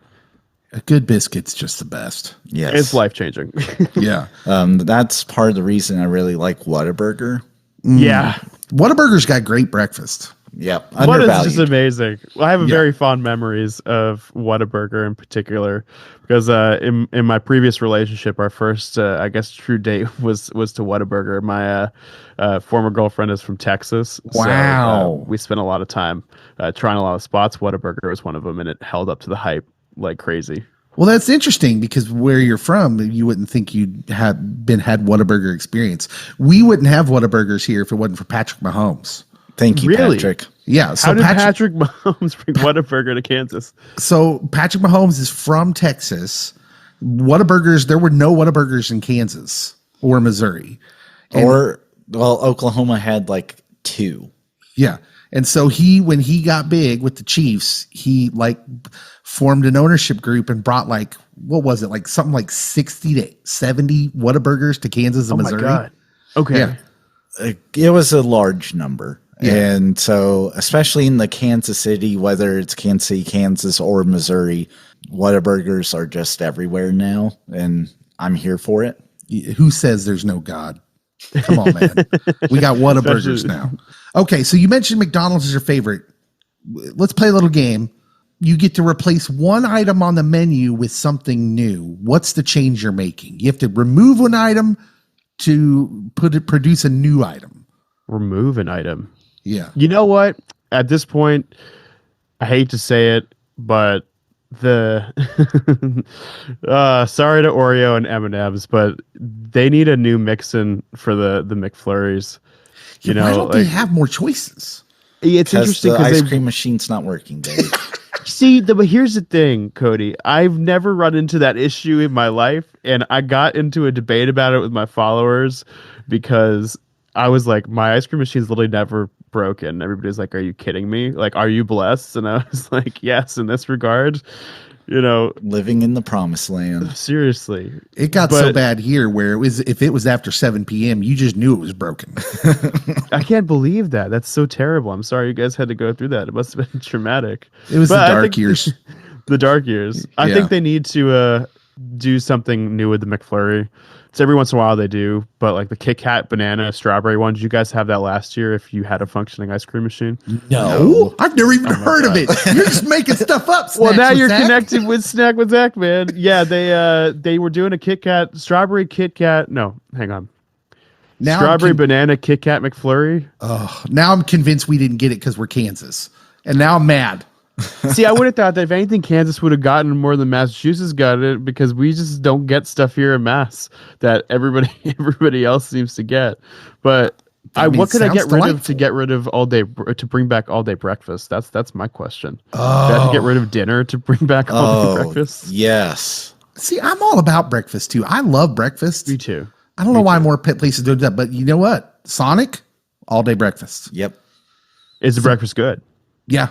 A good biscuit's just the best. Yes. It's life-changing. Yeah. That's part of the reason I really like Whataburger. Yeah. Whataburger's got great breakfast. Yep. What is Undervalued. just amazing. Well, I have very fond memories of Whataburger in particular, because in my previous relationship, our first, I guess, true date was to Whataburger. My former girlfriend is from Texas. Wow. So, we spent a lot of time trying a lot of spots. Whataburger was one of them, and it held up to the hype like crazy. Well, that's interesting, because where you're from, you wouldn't think you'd had Whataburger experience. We wouldn't have Whataburgers here if it wasn't for Patrick Mahomes. Thank you, Really? Patrick. Yeah. So How did Patrick Mahomes bring Whataburger to Kansas? So Patrick Mahomes is from Texas. Whataburgers, there were no Whataburgers in Kansas or Missouri. Oklahoma had like 2. Yeah. And so when he got big with the Chiefs, he like formed an ownership group and brought like, what was it? Like something like 60 to 70 Whataburgers to Kansas and Missouri. Oh my God. Okay. Yeah. It was a large number. Yeah. And so, especially in the Kansas City, whether it's Kansas City, Kansas, or Missouri, Whataburgers are just everywhere now. And I'm here for it. Who says there's no God? Come on, man. We got Whataburgers now. Okay, so you mentioned McDonald's is your favorite. Let's play a little game. You get to replace one item on the menu with something new. What's the change you're making? You have to remove an item to produce a new item. Remove an item. Yeah. You know what? At this point, I hate to say it, but the sorry to Oreo and M&Ms, but they need a new mixin for the McFlurries. Why don't they have more choices? It's interesting the because ice cream machine's not working, Dave. See, but here's the thing, Cody. I've never run into that issue in my life, and I got into a debate about it with my followers because I was like, my ice cream machine's literally never broken. Everybody's like, are you kidding me? Like, are you blessed? And I was like, yes, in this regard, living in the promised land. Seriously. It got so bad here where if it was after 7 p.m., you just knew it was broken. I can't believe that. That's so terrible. I'm sorry you guys had to go through that. It must have been traumatic. It was the dark years. The dark years. I think they need to do something new with the McFlurry. It's every once in a while they do, but like the Kit Kat banana strawberry one, did you guys have that last year if you had a functioning ice cream machine? No. I've never even heard of it. You're just making stuff up. Well, now you're connected with Snack with Zach, man. Yeah, they were doing a Kit Kat, strawberry Kit Kat. No, hang on. Now Strawberry banana Kit Kat McFlurry. now I'm convinced we didn't get it because we're Kansas, and now I'm mad. See, I would have thought that if anything, Kansas would have gotten more than Massachusetts got it because we just don't get stuff here in Mass that everybody else seems to get. But what could I get rid of to get rid of all day to bring back all day breakfast? That's my question. Do I have to get rid of dinner to bring back all day breakfast? Yes. See, I'm all about breakfast too. I love breakfast. Me too. I don't know why more pet places do that, but you know what? Sonic, all day breakfast. Yep. Is the breakfast good? Yeah.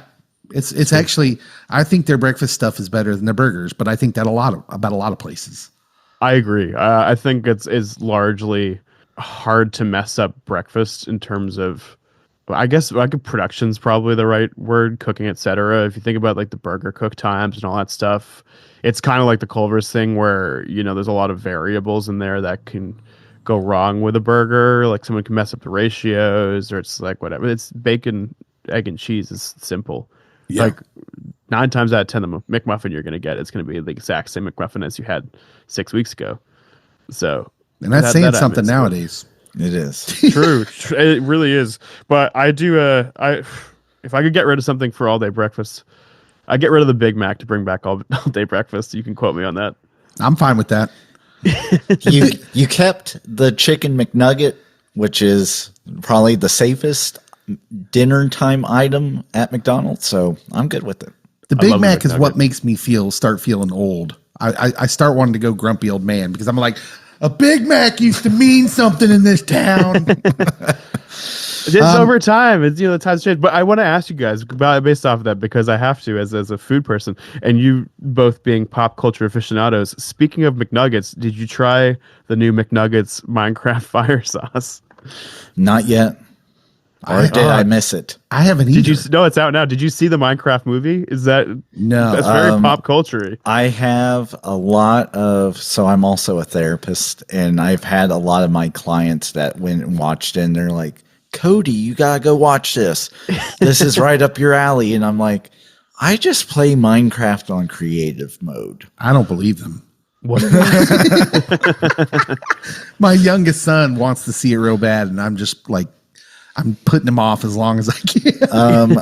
It's actually, I think their breakfast stuff is better than their burgers, but I think that about a lot of places. I agree. I think it's largely hard to mess up breakfast in terms of, I guess like production's probably the right word, cooking, etc. If you think about like the burger cook times and all that stuff, it's kind of like the Culver's thing where, there's a lot of variables in there that can go wrong with a burger. Like someone can mess up the ratios, or it's like whatever. It's bacon, egg, and cheese is simple. Yeah. Like 9 times out of 10, the McMuffin you're going to get, it's going to be the exact same McMuffin as you had 6 weeks ago. So, and that's saying something nowadays. It is true. It really is. But I do. If I could get rid of something for all day breakfast, I get rid of the Big Mac to bring back all day breakfast. You can quote me on that. I'm fine with that. You kept the chicken McNugget, which is probably the safest dinner time item at McDonald's, so I'm good with it. The Big Mac is what makes me start feeling old. I start wanting to go grumpy old man because I'm like, a Big Mac used to mean something in this town. It's over time. It's the times change. But I want to ask you guys based off of that because I have to as a food person, and you both being pop culture aficionados. Speaking of McNuggets, did you try the new McNuggets Minecraft fire sauce? Not yet. Or did I miss it? I haven't either. No, it's out now. Did you see the Minecraft movie? No. That's very pop culture-y. I have a lot of, so I'm also a therapist, and I've had a lot of my clients that went and watched it, and they're like, Cody, you gotta go watch this. This is right up your alley. And I'm like, I just play Minecraft on creative mode. I don't believe them. What? My youngest son wants to see it real bad, and I'm just like, I'm putting him off as long as I can.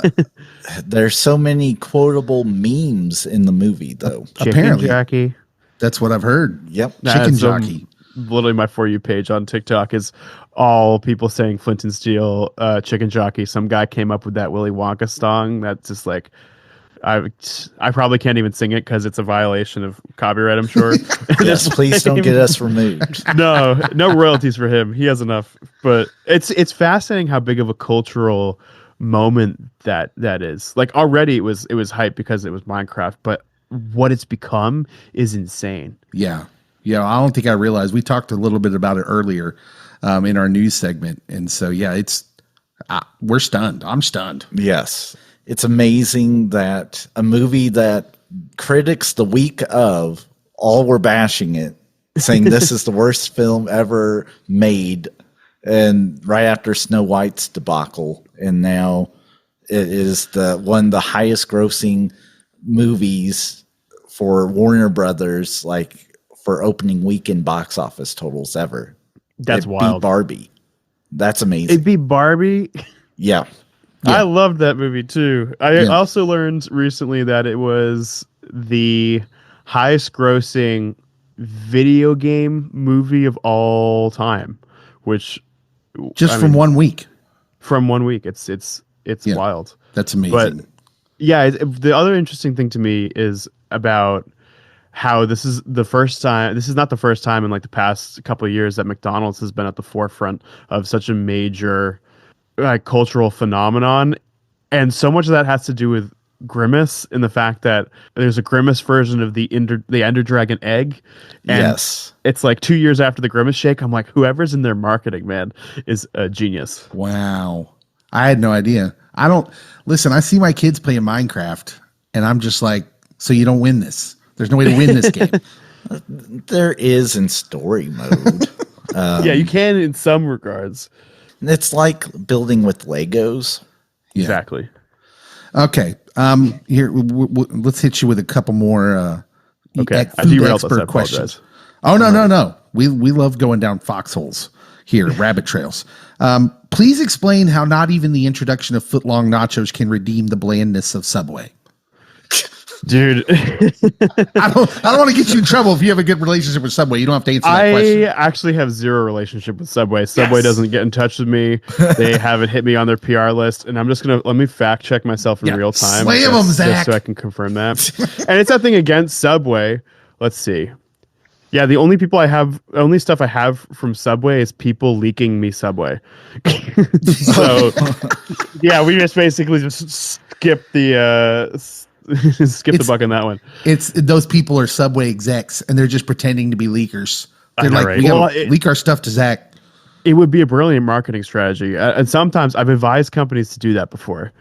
There's so many quotable memes in the movie, though. Chicken Jackie. That's what I've heard. Yep. Chicken jockey. Literally, my For You page on TikTok is all people saying Flint and Steel, chicken jockey. Some guy came up with that Willy Wonka song. That's just like, I probably can't even sing it because it's a violation of copyright, I'm sure. Yes, please don't get us removed. No royalties for him. He has enough. But it's fascinating how big of a cultural moment that is. Like already it was hype because it was Minecraft, but what it's become is insane. Yeah. Yeah, I don't think I realized. We talked a little bit about it earlier in our news segment. And so, yeah, we're stunned. I'm stunned. Yes. It's amazing that a movie that critics the week of all were bashing it, saying this is the worst film ever made, and right after Snow White's debacle, and now it is one of the highest grossing movies for Warner Brothers, like for opening weekend box office totals ever. That's it wild. Beat Barbie. That's amazing. It'd be Barbie. Yeah. I loved that movie too. I also learned recently that it was the highest grossing video game movie of all time, which from 1 week. From 1 week. It's wild. That's amazing. But yeah, the other interesting thing to me is about how this is not the first time in like the past couple of years that McDonald's has been at the forefront of such a major cultural phenomenon, and so much of that has to do with Grimace and the fact that there's a Grimace version of the Ender Dragon egg. And yes, it's like 2 years after the Grimace shake. I'm like, whoever's in their marketing, man, is a genius. Wow, I had no idea. I see my kids playing Minecraft, and I'm just like, so you don't win this. There's no way to win this game. There is in story mode. Yeah, you can in some regards. It's like building with Legos. Yeah. Exactly. Okay. Here, let's hit you with a couple more okay. food expert questions. Oh, no. We love going down foxholes here, rabbit trails. Please explain how not even the introduction of footlong nachos can redeem the blandness of Subway. Dude, I don't want to get you in trouble if you have a good relationship with Subway. You don't have to answer that question. I actually have zero relationship with Subway. Subway doesn't get in touch with me. They haven't hit me on their PR list, and I'm just gonna let me fact check myself in real time. Slam them, Zach. Just so I can confirm that. And it's nothing against Subway. Let's see. Yeah, the only stuff I have from Subway is people leaking me Subway. So yeah, we just basically just skip the the buck on that one. It's those people are Subway execs and they're just pretending to be leakers. They're know, like, right? we gotta leak our stuff to Zach. It would be a brilliant marketing strategy. And sometimes I've advised companies to do that before.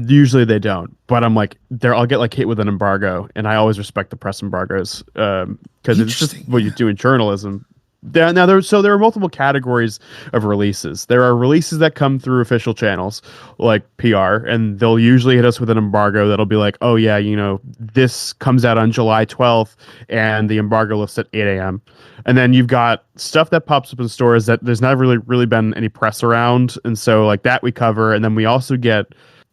Usually they don't, but I'm like, I'll get like hit with an embargo, and I always respect the press embargoes because it's just what you do in journalism. There are multiple categories of releases. There are releases that come through official channels like PR, and they'll usually hit us with an embargo that'll be like, oh yeah, this comes out on July 12th and the embargo lifts at 8 a.m. And then you've got stuff that pops up in stores that there's not really been any press around, and so like that we cover. And then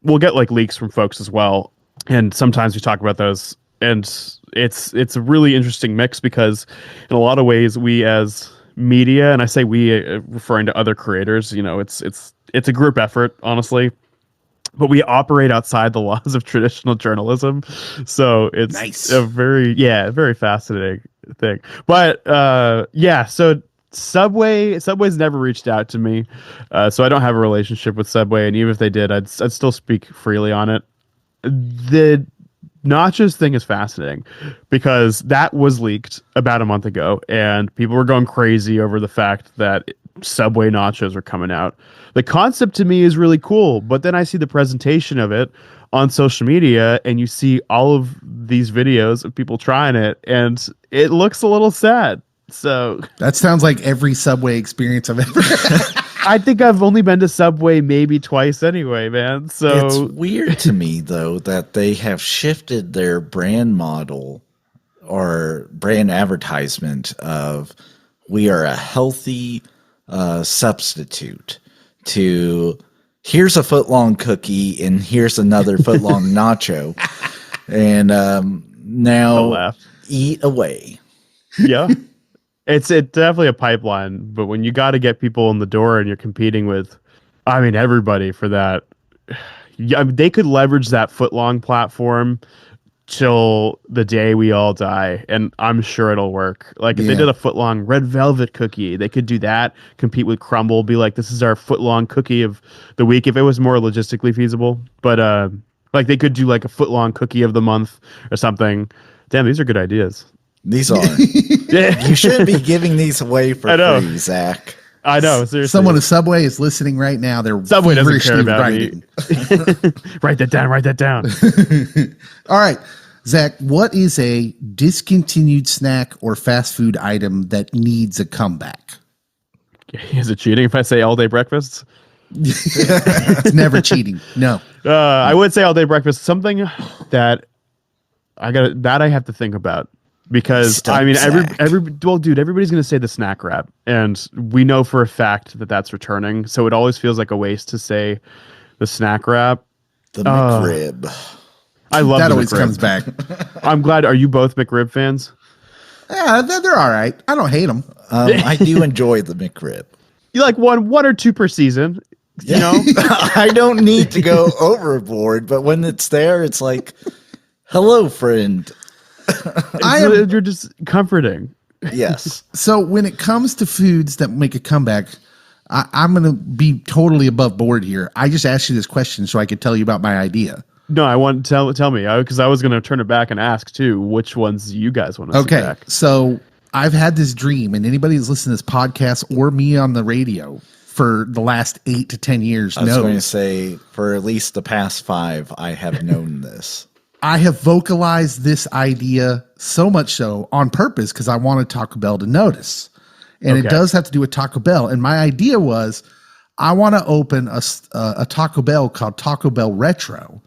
we'll get like leaks from folks as well, and sometimes we talk about those. And it's a really interesting mix because in a lot of ways we as media, and I say we referring to other creators, it's a group effort, honestly, but we operate outside the laws of traditional journalism. So it's a very fascinating thing. But so Subway's never reached out to me. So I don't have a relationship with Subway, and even if they did, I'd still speak freely on it. The Nachos thing is fascinating because that was leaked about a month ago, and people were going crazy over the fact that Subway nachos are coming out. The concept to me is really cool, but then I see the presentation of it on social media, and you see all of these videos of people trying it, and it looks a little sad. So that sounds like every Subway experience I've ever had. I think I've only been to Subway maybe twice anyway, man. So it's weird to me though that they have shifted their brand model or brand advertisement of we are a healthy substitute to here's a foot-long cookie and here's another foot-long nacho, and now eat away. Yeah. It's definitely a pipeline, but when you got to get people in the door and you're competing with, everybody for that, they could leverage that footlong platform till the day we all die, and I'm sure it'll work. Like if they did a footlong red velvet cookie, they could do that, compete with Crumble, be like, this is our footlong cookie of the week if it was more logistically feasible. But like they could do like a footlong cookie of the month or something. Damn, these are good ideas. These are. You shouldn't be giving these away for free, Zach. I know. Seriously. Someone at Subway is listening right now. They're Subway doesn't care about me. Write that down. All right, Zach, what is a discontinued snack or fast food item that needs a comeback? Is it cheating if I say all day breakfasts? It's never cheating. No. I would say all day breakfast. Something that I have to think about. Because everybody's going to say the snack wrap, and we know for a fact that that's returning. So it always feels like a waste to say the snack wrap. The McRib. I love that. The Always McRib. Comes back. I'm glad. Are you both McRib fans? Yeah, they're all right. I don't hate them. I do enjoy the McRib. You like one or two per season. You know, I don't need to go overboard, but when it's there, it's like, hello, friend. You're just comforting. Yes. So when it comes to foods that make a comeback, I'm going to be totally above board here. I just asked you this question so I could tell you about my idea. No, I want to tell me because I was going to turn it back and ask too, which ones you guys want to see back. So I've had this dream, and anybody who's listened to this podcast or me on the radio for the last 8 to 10 years knows. I was going to say for at least the past 5, I have known this. I have vocalized this idea so much so on purpose because I wanted Taco Bell to notice. And it does have to do with Taco Bell. And my idea was I want to open a Taco Bell called Taco Bell Retro.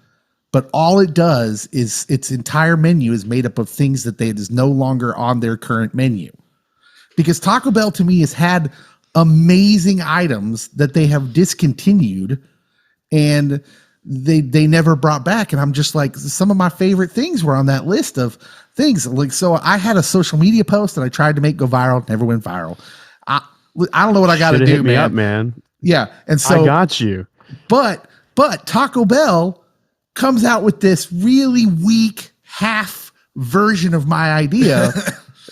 But all it does is its entire menu is made up of things that is no longer on their current menu. Because Taco Bell to me has had amazing items that they have discontinued and they never brought back. And I'm just like, some of my favorite things were on that list of things. Like, so I had a social media post that I tried to make go viral, never went viral. I don't know what I got to do, hit me man. up, man. Yeah. And so I got you. But Taco Bell comes out with this really weak half version of my idea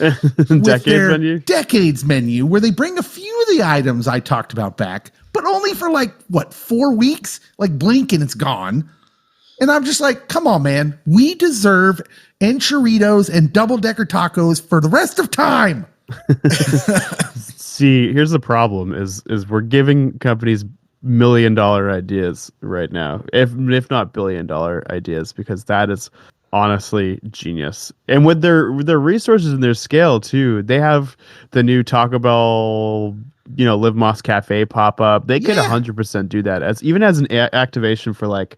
with their decades menu, where they bring a few of the items I talked about back, but only for like 4 weeks, like blink and it's gone. And I'm just like, come on, man, we deserve enchiladas and double-decker tacos for the rest of time. See, here's the problem is we're giving companies $1 million ideas right now, if not $1 billion ideas, because that is honestly genius. And with their resources and their scale too, they have the new Taco Bell, Live Moss Cafe pop up. They could 100% do that as an activation for like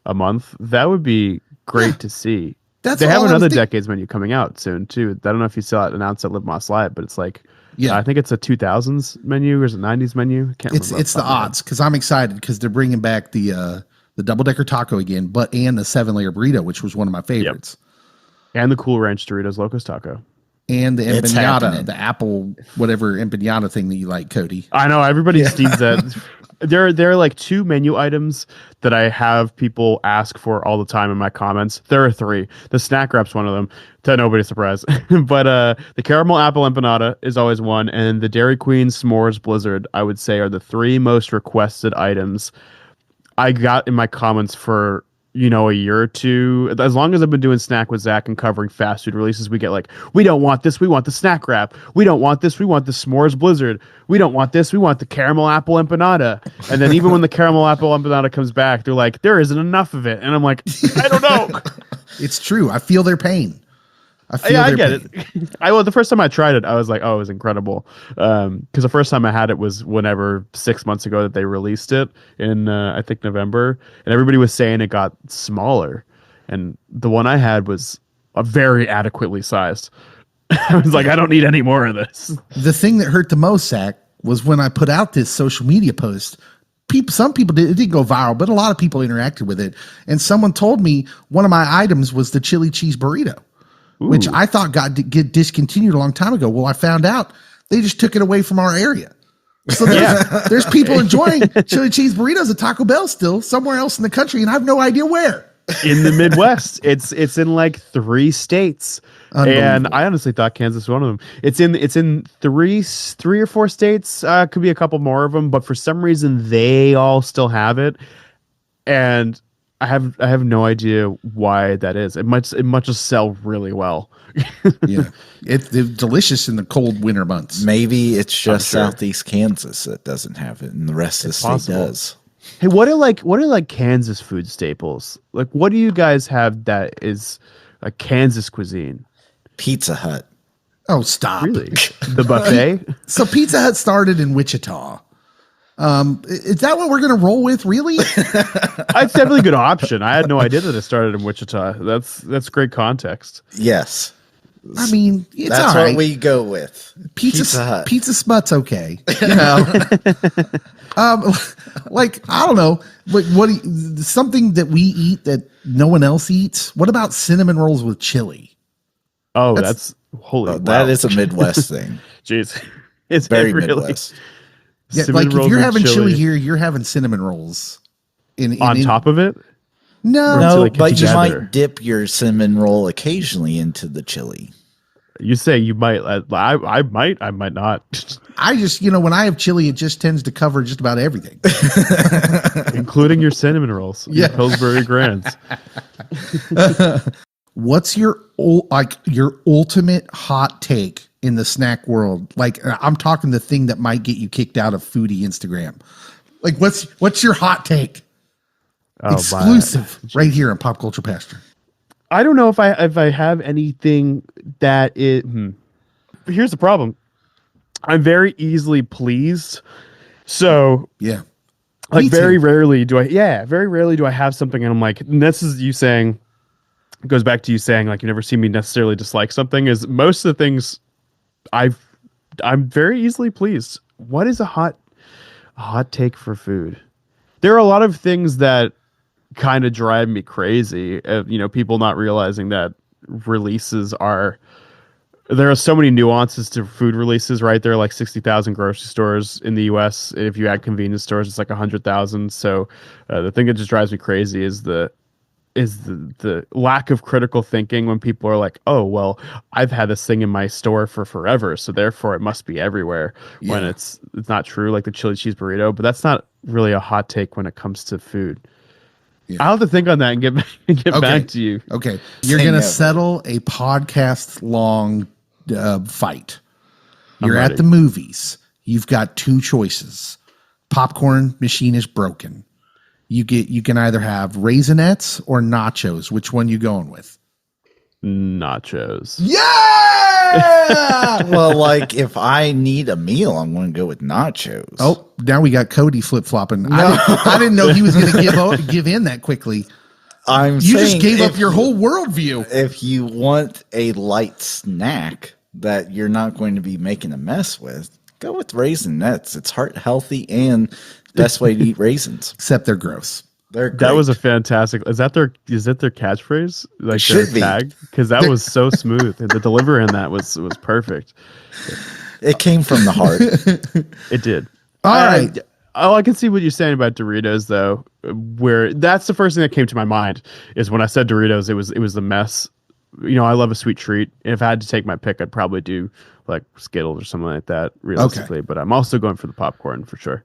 a month. That would be great to see. They have another decades menu coming out soon too. I don't know if you saw it announced at Live Moss Live, but it's like, I think it's a 2000s menu or is it 90s menu? I can't remember. It's the odds, because I'm excited because they're bringing back the double-decker taco again, and the 7-layer burrito, which was one of my favorites. Yep. And the Cool Ranch Doritos Locos Taco. And the empanada, the apple, whatever empanada thing that you like, Cody. I know, everybody steams that. There are like 2 menu items that I have people ask for all the time in my comments. There are 3. The snack wrap's one of them, to nobody's surprise. But the caramel apple empanada is always one, and the Dairy Queen s'mores blizzard, I would say, are the 3 most requested items I got in my comments for a year or two. As long as I've been doing Snack with Zach and covering fast food releases, we get like, we don't want this, we want the snack wrap. We don't want this, we want the s'mores blizzard. We don't want this, we want the caramel apple empanada. And then even when the caramel apple empanada comes back, they're like, there isn't enough of it. And I'm like, I don't know. It's true. I feel their pain. I get it. The first time I tried it, I was like, oh, it was incredible. Because the first time I had it was whenever 6 months ago that they released it in, I think, November. And everybody was saying it got smaller. And the one I had was a very adequately sized. I was like, I don't need any more of this. The thing that hurt the most, Zach, was when I put out this social media post. Some people it didn't go viral, but a lot of people interacted with it. And someone told me one of my items was the chili cheese burrito. Ooh. Which I thought get discontinued a long time ago. Well, I found out they just took it away from our area. So there's people enjoying chili cheese burritos at Taco Bell still somewhere else in the country, and I have no idea where. In the Midwest, it's in like 3 states, and I honestly thought Kansas was one of them. It's in three or 4 states. Could be a couple more of them, but for some reason they all still have it, and I have no idea why that is. It might just sell really well. Yeah, it's delicious in the cold winter months. Maybe it's just Southeast Kansas that doesn't have it, and the rest of the state does. Hey, what are like Kansas food staples? Like, what do you guys have that is a Kansas cuisine? Pizza Hut. Oh, stop! Really, the buffet? So Pizza Hut started in Wichita. Is that what we're going to roll with? Really? It's definitely a good option. I had no idea that it started in Wichita. That's great context. Yes. I mean, it's that's all right. What we go with. Pizza Hut. Pizza Smut's okay. Like, I don't know. Like, something that we eat that no one else eats? What about cinnamon rolls with chili? Oh, that's holy. That is a Midwest thing. Jeez. It's very Midwest. Yeah, like if you're having chili here, you're having cinnamon rolls. On top of it? No, but you might dip your cinnamon roll occasionally into the chili. You say you might. I might not. I just, when I have chili, it just tends to cover just about everything. Including your cinnamon rolls. Yeah. Your Pillsbury Grands. What's your ultimate hot take in the snack world? Like, I'm talking the thing that might get you kicked out of foodie Instagram. Like, what's your hot take? Exclusive right here on Pop Culture Pasture. I don't know if I have anything that it. Here's the problem. I'm very easily pleased. So yeah, like very rarely do I have something and I'm like, and this is you saying. It goes back to you saying like you never see me necessarily dislike something. Is most of the things I'm very easily pleased what is a hot take for food? There are a lot of things that kind of drive me crazy. People not realizing that releases are. There are so many nuances to food releases, right? There are like 60,000 grocery stores in the U.S. If you add convenience stores, it's like 100,000. So the thing that just drives me crazy is the lack of critical thinking when people are like, oh, well, I've had this thing in my store for forever, so therefore it must be everywhere. Yeah. When it's not true, like the chili cheese burrito. But that's not really a hot take when it comes to food. Yeah. I'll have to think on that and get back to you. Okay. You're going to settle a podcast long fight. You're at the movies. You've got two choices. Popcorn machine is broken. You can either have Raisinets or Nachos. Which one you going with? Nachos. Yeah! Well, like if I need a meal, I'm going to go with nachos. Oh, now we got Cody flip-flopping. No. I didn't know he was going to give in that quickly. You just gave up your whole worldview. If you want a light snack that you're not going to be making a mess with, go with Raisinets. It's heart healthy and best way to eat raisins. Except they're gross. They're great. That was a fantastic. Is that their catchphrase? Like their tag? Because that was so smooth. And the delivery in that was perfect. It came from the heart. It did. All right. I can see what you're saying about Doritos, though. Where that's the first thing that came to my mind is when I said Doritos, it was the mess. I love a sweet treat. If I had to take my pick, I'd probably do like Skittles or something like that, realistically. Okay. But I'm also going for the popcorn for sure.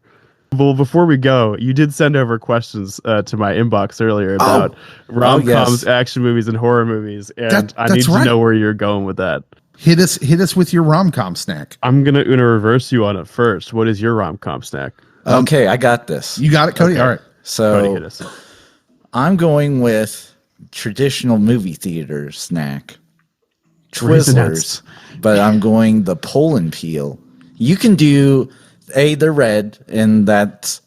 Well, before we go, you did send over questions to my inbox earlier about rom-coms, action movies, and horror movies, and I need to know where you're going with that. Hit us with your rom-com snack. I'm gonna reverse you on it first. What is your rom-com snack? Okay, I got this. You got it, Cody? Okay. All right. So Cody, hit us. I'm going traditional movie theater snack, Twizzlers, but I'm going the pull and peel. You can do they're red, and that's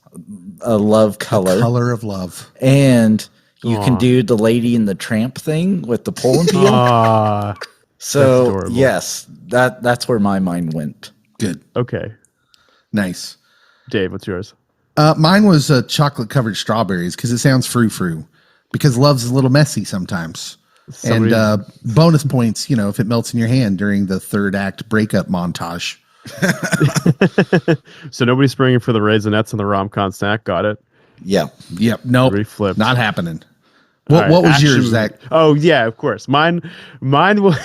a love color. The color of love. And you can do the Lady and the Tramp thing with the pull and peel. So yes, that's where my mind went. Good. Okay. Nice. Dave, what's yours? Mine was chocolate covered strawberries because it sounds frou-frou. Because love's a little messy sometimes. And bonus points, if it melts in your hand during the third act breakup montage. So nobody's springing for the Raisinets and the rom-com snack. Got it? Yep. Nope. Reflipped. Not happening. What was yours, Zach? Oh yeah, of course. Mine was.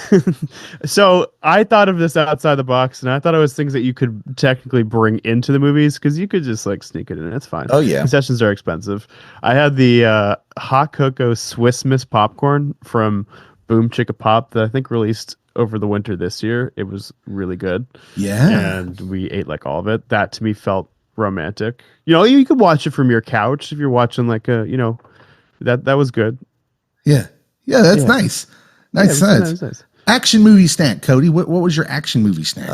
So I thought of this outside the box, and I thought it was things that you could technically bring into the movies because you could just like sneak it in. It's fine. Oh yeah, concessions are expensive. I had the hot cocoa Swiss Miss popcorn from Boom Chicka Pop that I think released over the winter this year. It was really good. Yeah, and we ate like all of it. That to me felt romantic. You could watch it from your couch if you're watching like a That was good. Yeah. That's nice. Nice. Action movie snack, Cody. What was your action movie snack?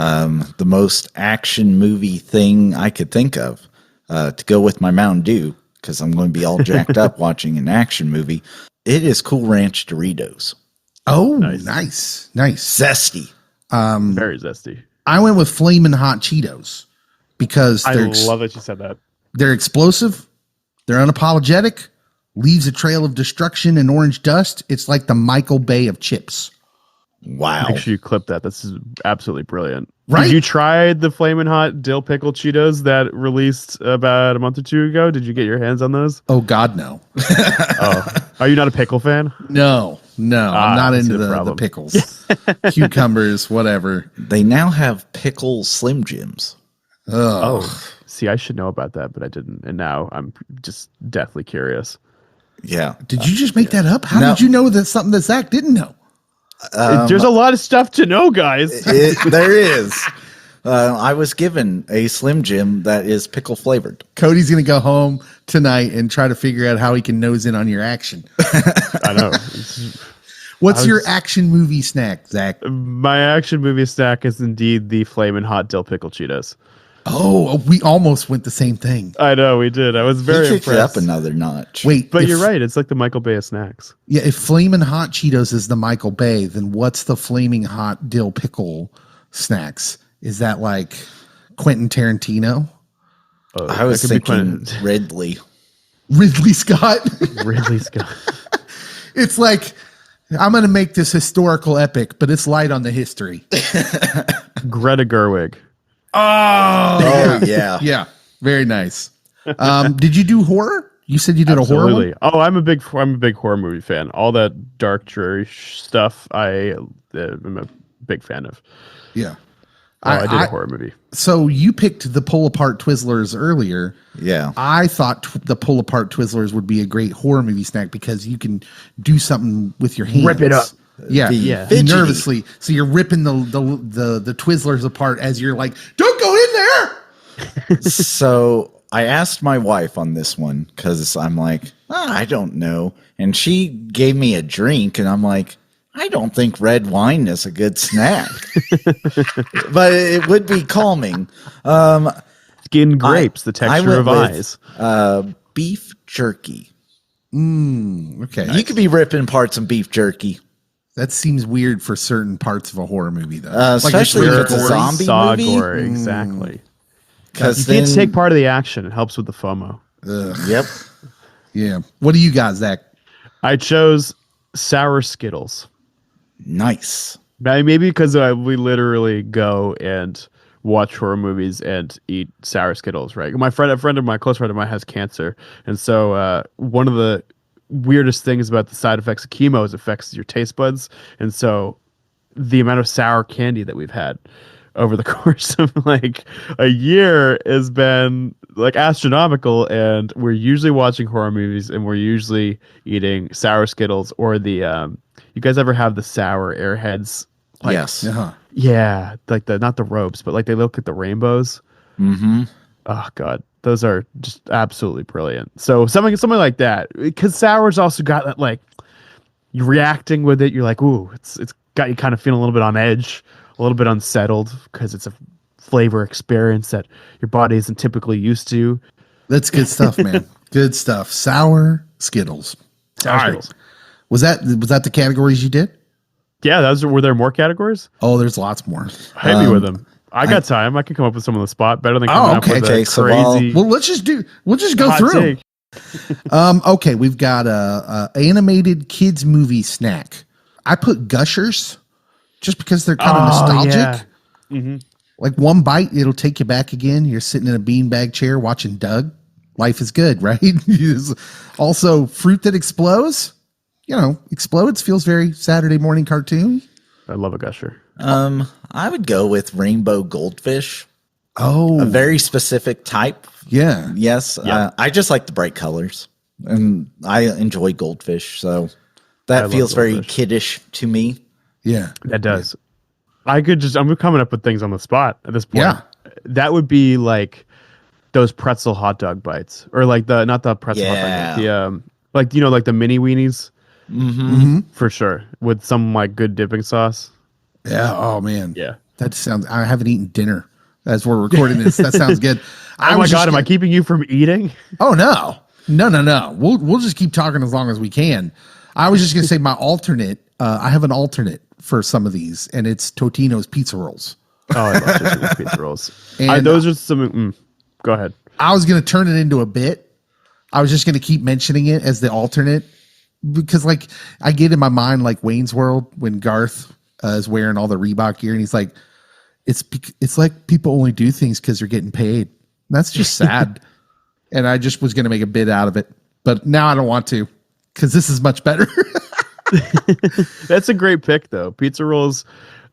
The most action movie thing I could think of to go with my Mountain Dew because I'm going to be all jacked up watching an action movie. It is Cool Ranch Doritos. Oh, nice. Zesty. Very zesty. I went with Flamin' Hot Cheetos because I love that you said that. They're explosive. They're unapologetic. Leaves a trail of destruction and orange dust. It's like the Michael Bay of chips. Wow. Make sure you clip that. This is absolutely brilliant. Right? Did you try the Flamin' Hot Dill Pickle Cheetos that released about a month or two ago? Did you get your hands on those? Oh, God, no. Are you not a pickle fan? No. I'm not into the pickles. Cucumbers, whatever. They now have pickle Slim Jims. Oh. See, I should know about that, but I didn't. And now I'm just deathly curious. Yeah. Did you just make that up? How did you know that something that Zach didn't know? There's a lot of stuff to know, guys. There is. I was given a Slim Jim that is pickle flavored. Cody's going to go home tonight and try to figure out how he can nose in on your action. I know. What's your action movie snack, Zach? My action movie snack is indeed the Flamin' Hot Dill Pickle Cheetos. Oh, we almost went the same thing. I know, we did. I was very impressed. It up another notch. Wait, but you're right. It's like the Michael Bay of snacks. Yeah, if Flamin' Hot Cheetos is the Michael Bay, then what's the Flaming Hot Dill Pickle snacks? Is that like Quentin Tarantino. I was that could be thinking Quentin- Ridley. Ridley Scott. Ridley Scott. It's like, I'm going to make this historical epic, but it's light on the history. Greta Gerwig. Oh, yeah. yeah. Very nice. Did you do horror? You said you did a horror Absolutely. one? Oh, I'm a big horror movie fan. All that dark, dreary stuff, I'm a big fan of. Yeah. I did a horror movie. So you picked the pull apart Twizzlers earlier. Yeah. I thought the pull apart Twizzlers would be a great horror movie snack because you can do something with your hands. Rip it up. Yeah. Yeah. Fidgety. Nervously. So you're ripping the Twizzlers apart as you're like, don't go in there. So I asked my wife on this one because I'm like, I don't know. And she gave me a drink, and I'm like, I don't think red wine is a good snack. But it would be calming. Skin grapes, the texture went of with, eyes. Beef jerky. Okay. You could be ripping parts of beef jerky. That seems weird for certain parts of a horror movie, though. Especially really if it's a gory. zombie Saw movie. gore, exactly. Because You can't take part of the action. It helps with the FOMO. Yep. Yeah. What do you got, Zach? I chose sour Skittles. Nice. Maybe because we literally go and watch horror movies and eat sour Skittles, right? A close friend of mine has cancer. And so one of the weirdest things about the side effects of chemo is it affects your taste buds. And so the amount of sour candy that we've had over the course of like a year has been like astronomical, and we're usually watching horror movies and we're usually eating sour Skittles or the you guys ever have the sour Airheads? Like, Yes. Uh-huh. yeah, like not the ropes, but like they look like the rainbows. Mm-hmm. Oh god, those are just absolutely brilliant. So something like that, because sour's also got that, like, you're reacting with it, you're like, ooh, it's got you kind of feeling a little bit on edge, a little bit unsettled, because it's a flavor experience that your body isn't typically used to. That's good stuff, man. Good stuff. Sour Skittles. Sour All right. Skittles. Was that the categories you did? Yeah, were there more categories? Oh, there's lots more. Hit me with them. I got time. I can come up with some on the spot better than Oh, coming okay. up with Okay, a so crazy. Well, we'll just go hot through. take. Okay, we've got a animated kids movie snack. I put Gushers just because they're kind of nostalgic. Yeah. Like one bite, it'll take you back again. You're sitting in a beanbag chair watching Doug. Life is good, right? Also, fruit that explodes. Explodes feels very Saturday morning cartoon. I love a gusher. I would go with rainbow goldfish. Oh, A very specific type. yeah. Yes. Yeah. I just like the bright colors, and I enjoy goldfish. So I that love feels very goldfish. kiddish to me. Yeah. That does. I'm coming up with things on the spot at this point. Yeah. That would be like those pretzel hot dog bites, or like not the pretzel hot dog, Yeah. like the mini weenies. Mm-hmm. For sure, with some like good dipping sauce. Yeah. Oh man. Yeah. That sounds. I haven't eaten dinner as we're recording this. That sounds good. Oh my god, am I keeping you from eating? Oh no. We'll just keep talking as long as we can. I was just gonna say my alternate. I have an alternate for some of these, and it's Totino's pizza rolls. Oh, I love Totino's pizza rolls. And Those are some. Go ahead. I was gonna turn it into a bit. I was just gonna keep mentioning it as the alternate because, like, I get in my mind like Wayne's World when Garth is wearing all the Reebok gear, and he's like, "It's like people only do things because they're getting paid." And that's just sad. And I just was gonna make a bit out of it, but now I don't want to because this is much better. That's a great pick, though. Pizza rolls,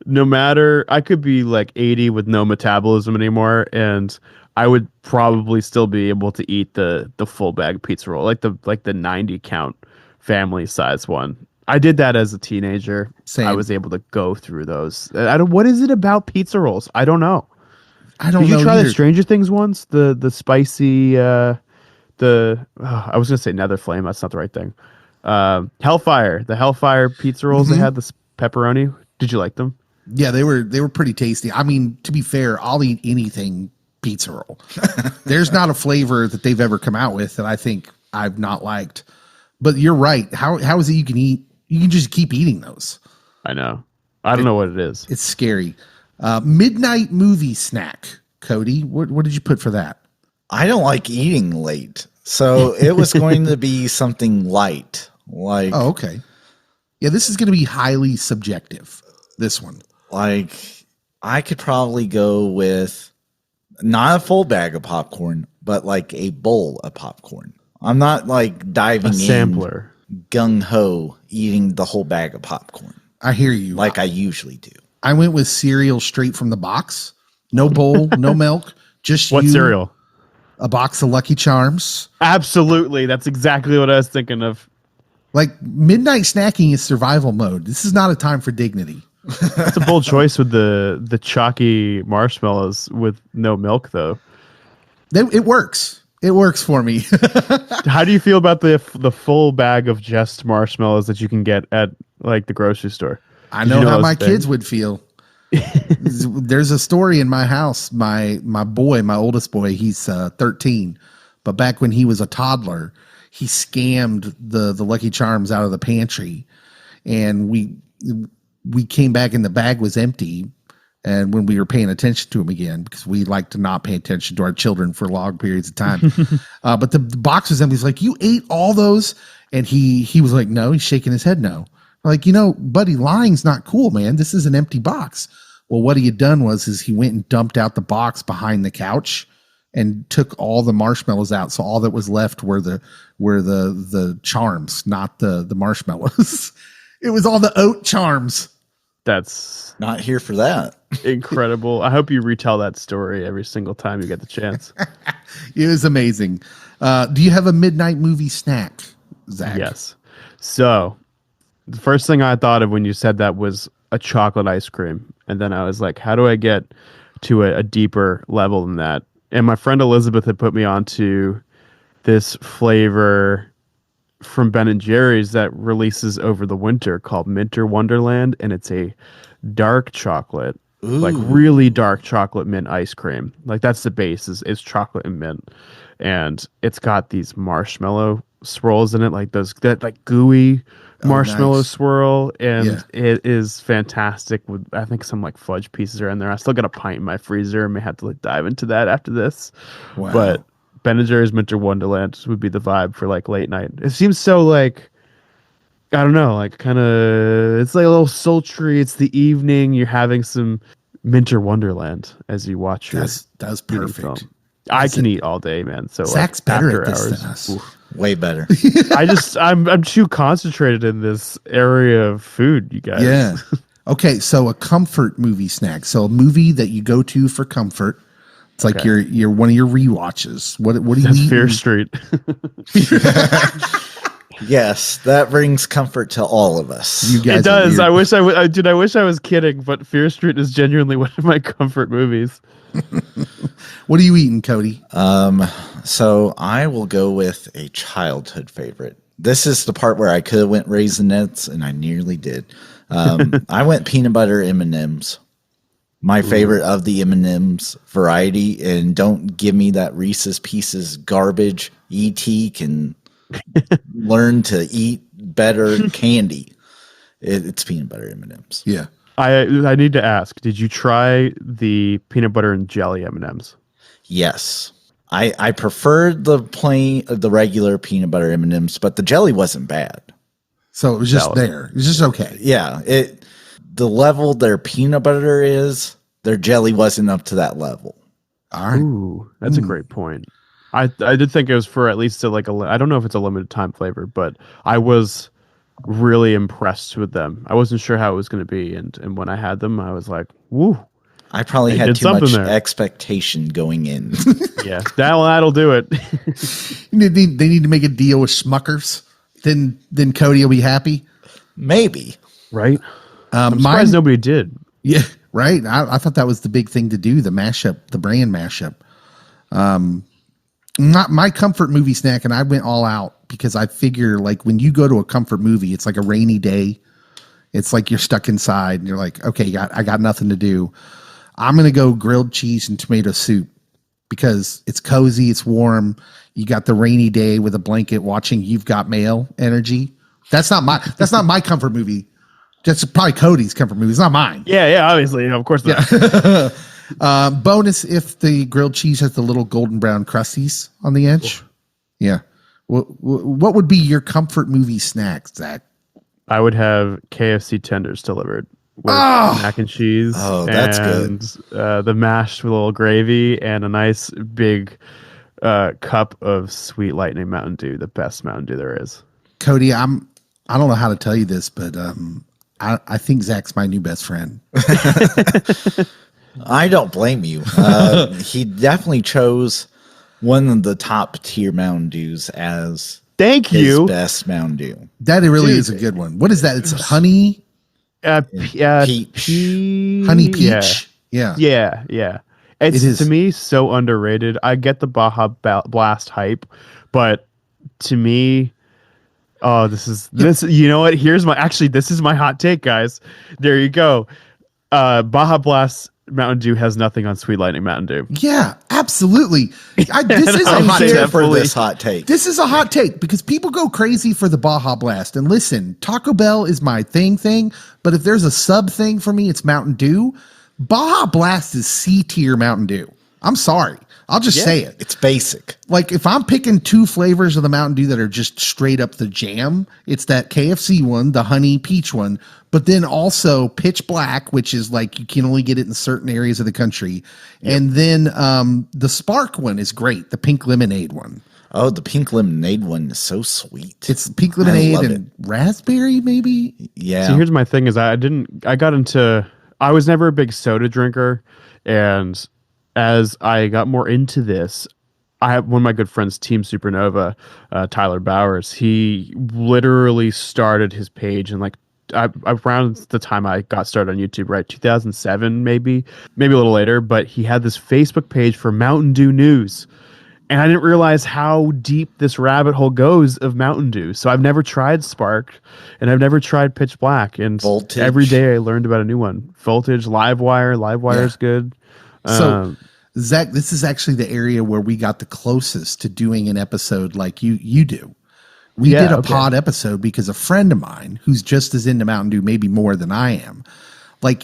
no matter, I could be like 80 with no metabolism anymore, and I would probably still be able to eat the full bag pizza roll, like the 90 count family size one. I did that as a teenager. Same. I was able to go through those. What is it about pizza rolls? I don't know. I don't Did know. you try either. the Stranger Things ones? The spicy I was gonna say Nether Flame. That's not the right thing. Hellfire. The Hellfire pizza rolls. They had the pepperoni. Did you like them? Yeah, they were pretty tasty. I mean, to be fair, I'll eat anything pizza roll. There's not a flavor that they've ever come out with that I think I've not liked. But you're right. How is it you can just keep eating those? I know. I don't know what it is. It's scary. Midnight movie snack. Cody, what did you put for that? I don't like eating late, so it was going to be something light. Like, Oh, okay. Yeah, this is going to be highly subjective. This one, like I could probably go with not a full bag of popcorn, but like a bowl of popcorn. I'm not like diving A sampler. in gung ho eating the whole bag of popcorn I hear you. like I usually do. I went with cereal straight from the box. No bowl, no milk. Just What cereal? A box of Lucky Charms. Absolutely. That's exactly what I was thinking of. Like midnight snacking is survival mode. This is not a time for dignity. That's a bold choice with the chalky marshmallows with no milk, though. It works. It works for me. How do you feel about the full bag of just marshmallows that you can get at like the grocery store? I Did know you how those my things? kids would feel. There's a story in my house. My boy, my oldest boy, he's 13. But back when he was a toddler, he scammed the Lucky Charms out of the pantry, and we came back and the bag was empty. And when we were paying attention to him again, because we like to not pay attention to our children for long periods of time, but the box was empty. He's like, "You ate all those?" And he was like, "No." He's shaking his head, "No." Like, buddy, lying's not cool, man. This is an empty box. Well, what he had done was he went and dumped out the box behind the couch and took all the marshmallows out. So all that was left were the charms, not the marshmallows. It was all the oat charms. That's Not here for that. incredible. I hope you retell that story every single time you get the chance. It was amazing. Do you have a midnight movie snack, Zach? Yes. So the first thing I thought of when you said that was a chocolate ice cream. And then I was like, how do I get to a deeper level than that? And my friend Elizabeth had put me onto this flavor from Ben & Jerry's that releases over the winter called Minter Wonderland. And it's a dark chocolate, like really dark chocolate mint ice cream. Like that's the base is chocolate and mint. And it's got these marshmallow swirls in it, like that like gooey marshmallow nice. swirl, and Yeah. it is fantastic with I think some like fudge pieces are in there. I still got a pint in my freezer. I may have to like dive into that after this. Wow. But Ben & Jerry's Minter Wonderland would be the vibe for like late night. It seems so like I don't know, like kind of it's like a little sultry. It's the evening. You're having some Minter Wonderland as you watch your That's eating perfect. film. I can eat all day, man. So Zach's like, better after at this hours, than us. oof. Way better. I'm too concentrated in this area of food, you guys. Yeah. Okay, so a comfort movie snack. So a movie that you go to for comfort. It's like Okay. your one of your rewatches. What do you That's eat? Fear Street. Yes, that brings comfort to all of us. You guys It are does. weird. I wish I wish I was kidding, but Fear Street is genuinely one of my comfort movies. What are you eating, Cody? So I will go with a childhood favorite. This is the part where I could have went Raisinets, and I nearly did. I went peanut butter M&Ms. My favorite of the M&Ms variety, and don't give me that Reese's Pieces garbage. ET can learn to eat better candy. It's peanut butter M&Ms. Yeah. I need to ask, did you try the peanut butter and jelly M&Ms? Yes. I preferred the regular peanut butter M&Ms, but the jelly wasn't bad. So it was just Valid. there. It was just okay. Yeah, the level their peanut butter is, their jelly wasn't up to that level. All right. Ooh, that's a great point. I did think it was for at least I don't know if it's a limited time flavor, but I was really impressed with them. I wasn't sure how it was going to be, and when I had them, I was like, "Woo!" I probably They had did too much something there. expectation going in. Yeah, that'll do it. They need to make a deal with Schmuckers. Then Cody will be happy. Maybe. Right? I'm Mine, surprised nobody did. yeah, right. I thought that was the big thing to do, the mashup, the brand mashup. Not my comfort movie snack, and I went all out because I figure like when you go to a comfort movie, it's like a rainy day. It's like you're stuck inside and you're like, okay, I got nothing to do. I'm going to go grilled cheese and tomato soup because it's cozy, it's warm. You got the rainy day with a blanket watching You've Got Mail energy. That's not my comfort movie. That's probably Cody's comfort movie. It's not mine. Yeah, obviously, of course not. Bonus if the grilled cheese has the little golden brown crusties on the edge. Yeah. What would be your comfort movie snack, Zach? I would have KFC tenders delivered with mac and cheese. Oh, that's good. The mashed with a little gravy and a nice big cup of Sweet Lightning Mountain Dew, the best Mountain Dew there is. Cody, I don't know how to tell you this, but I think Zach's my new best friend. I don't blame you. He definitely chose one of the top tier Mountain Dews as Thank his you. best Mountain Dew. That really is a good one. What is that? It's honey, Peach. honey peach. Yeah. Yeah. It's It is. to me so underrated. I get the Baja Blast hype, but to me, this. You know what? This is my hot take, guys. There you go. Baja Blast Mountain Dew has nothing on Sweet Lightning Mountain Dew. Yeah, absolutely. This is a I'm hot here take. for this hot take. This is a hot take because people go crazy for the Baja Blast. And listen, Taco Bell is my thing. But if there's a sub thing for me, it's Mountain Dew. Baja Blast is C tier Mountain Dew. I'm sorry. I'll just say it. It's basic. Like if I'm picking two flavors of the Mountain Dew that are just straight up the jam, it's that KFC one, the honey peach one, but then also Pitch Black, which is like you can only get it in certain areas of the country. And then the Spark one is great, the pink lemonade one. Oh, the pink lemonade one is so sweet. It's pink lemonade and raspberry, maybe. Yeah. So here's my thing: is I was never a big soda drinker, and as I got more into this, I have one of my good friends, Team Supernova, Tyler Bowers. He literally started his page and around the time I got started on YouTube, right? 2007, maybe a little later, but he had this Facebook page for Mountain Dew news. And I didn't realize how deep this rabbit hole goes of Mountain Dew. So I've never tried Spark and I've never tried Pitch Black. And Voltage. Every day I learned about a new one. Voltage, Livewire. Livewire is good. So, Zach, this is actually the area where we got the closest to doing an episode like you do. We did a pod episode because a friend of mine who's just as into Mountain Dew, maybe more than I am,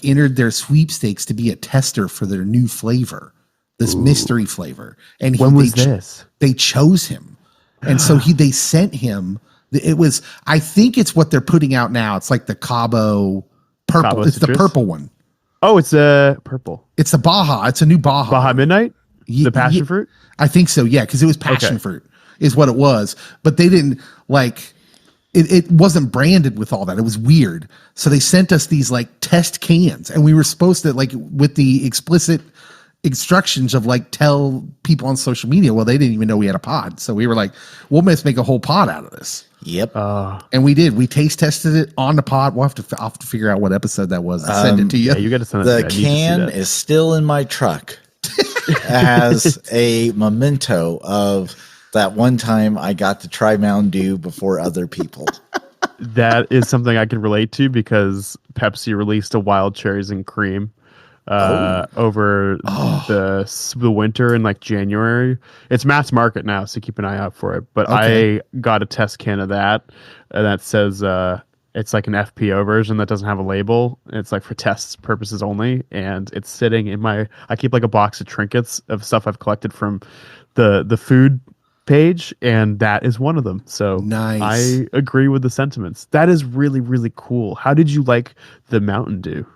entered their sweepstakes to be a tester for their new flavor, this mystery flavor. And when was this? They chose him. And so they sent him. It was, I think it's what they're putting out now. It's like the Cabo purple. Cabo it's citrus? The purple one. Oh, it's a purple. It's a Baja. It's a new Baja. Baja Midnight? The passion fruit? I think so, yeah, because it was passion fruit is what it was. But they didn't it wasn't branded with all that. It was weird. So they sent us these test cans and we were supposed to with the explicit instructions of tell people on social media. Well, they didn't even know we had a pod. So we were like, we'll just make a whole pod out of this. Yep. And we did. We taste tested it on the pod. I'll have to figure out what episode that was and send it to you. Yeah, you got to send it to me. The can is still in my truck as a memento of that one time I got to try Mountain Dew before other people. That is something I can relate to because Pepsi released a wild cherries and cream over the winter in January. It's mass market now, so keep an eye out for it. But I got a test can of that, and that says it's like an FPO version that doesn't have a label. It's for test purposes only, and it's sitting in I keep a box of trinkets of stuff I've collected from the food page, and that is one of them. So nice. I agree with the sentiments. That is really, really cool. How did you like the Mountain Dew?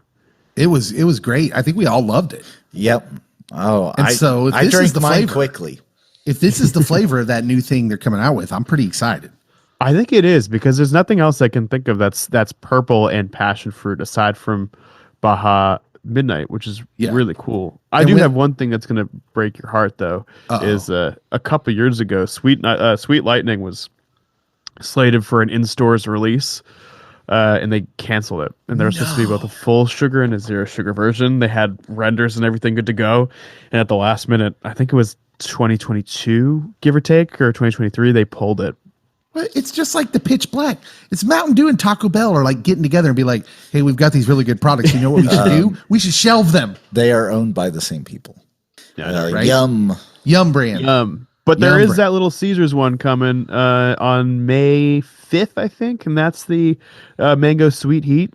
It was great. I think we all loved it. Yep. Oh, and so I drank mine quickly. If this is the flavor of that new thing they're coming out with, I'm pretty excited. I think it is because there's nothing else I can think of that's purple and passion fruit aside from Baja Midnight, which is really cool. I do have one thing that's going to break your heart though. Is a couple years ago, Sweet Lightning was slated for an in-stores release. And they canceled it. And there was supposed to be both a full sugar and a zero sugar version. They had renders and everything good to go. And at the last minute, I think it was 2022, give or take, or 2023, they pulled it. But it's just like the Pitch Black. It's Mountain Dew and Taco Bell are getting together and be like, hey, we've got these really good products. You know what we should do? We should shelve them. They are owned by the same people. Yeah, right? Yum brand. But there is that Little Caesars one coming on May 5th, I think. And that's the Mango Sweet Heat.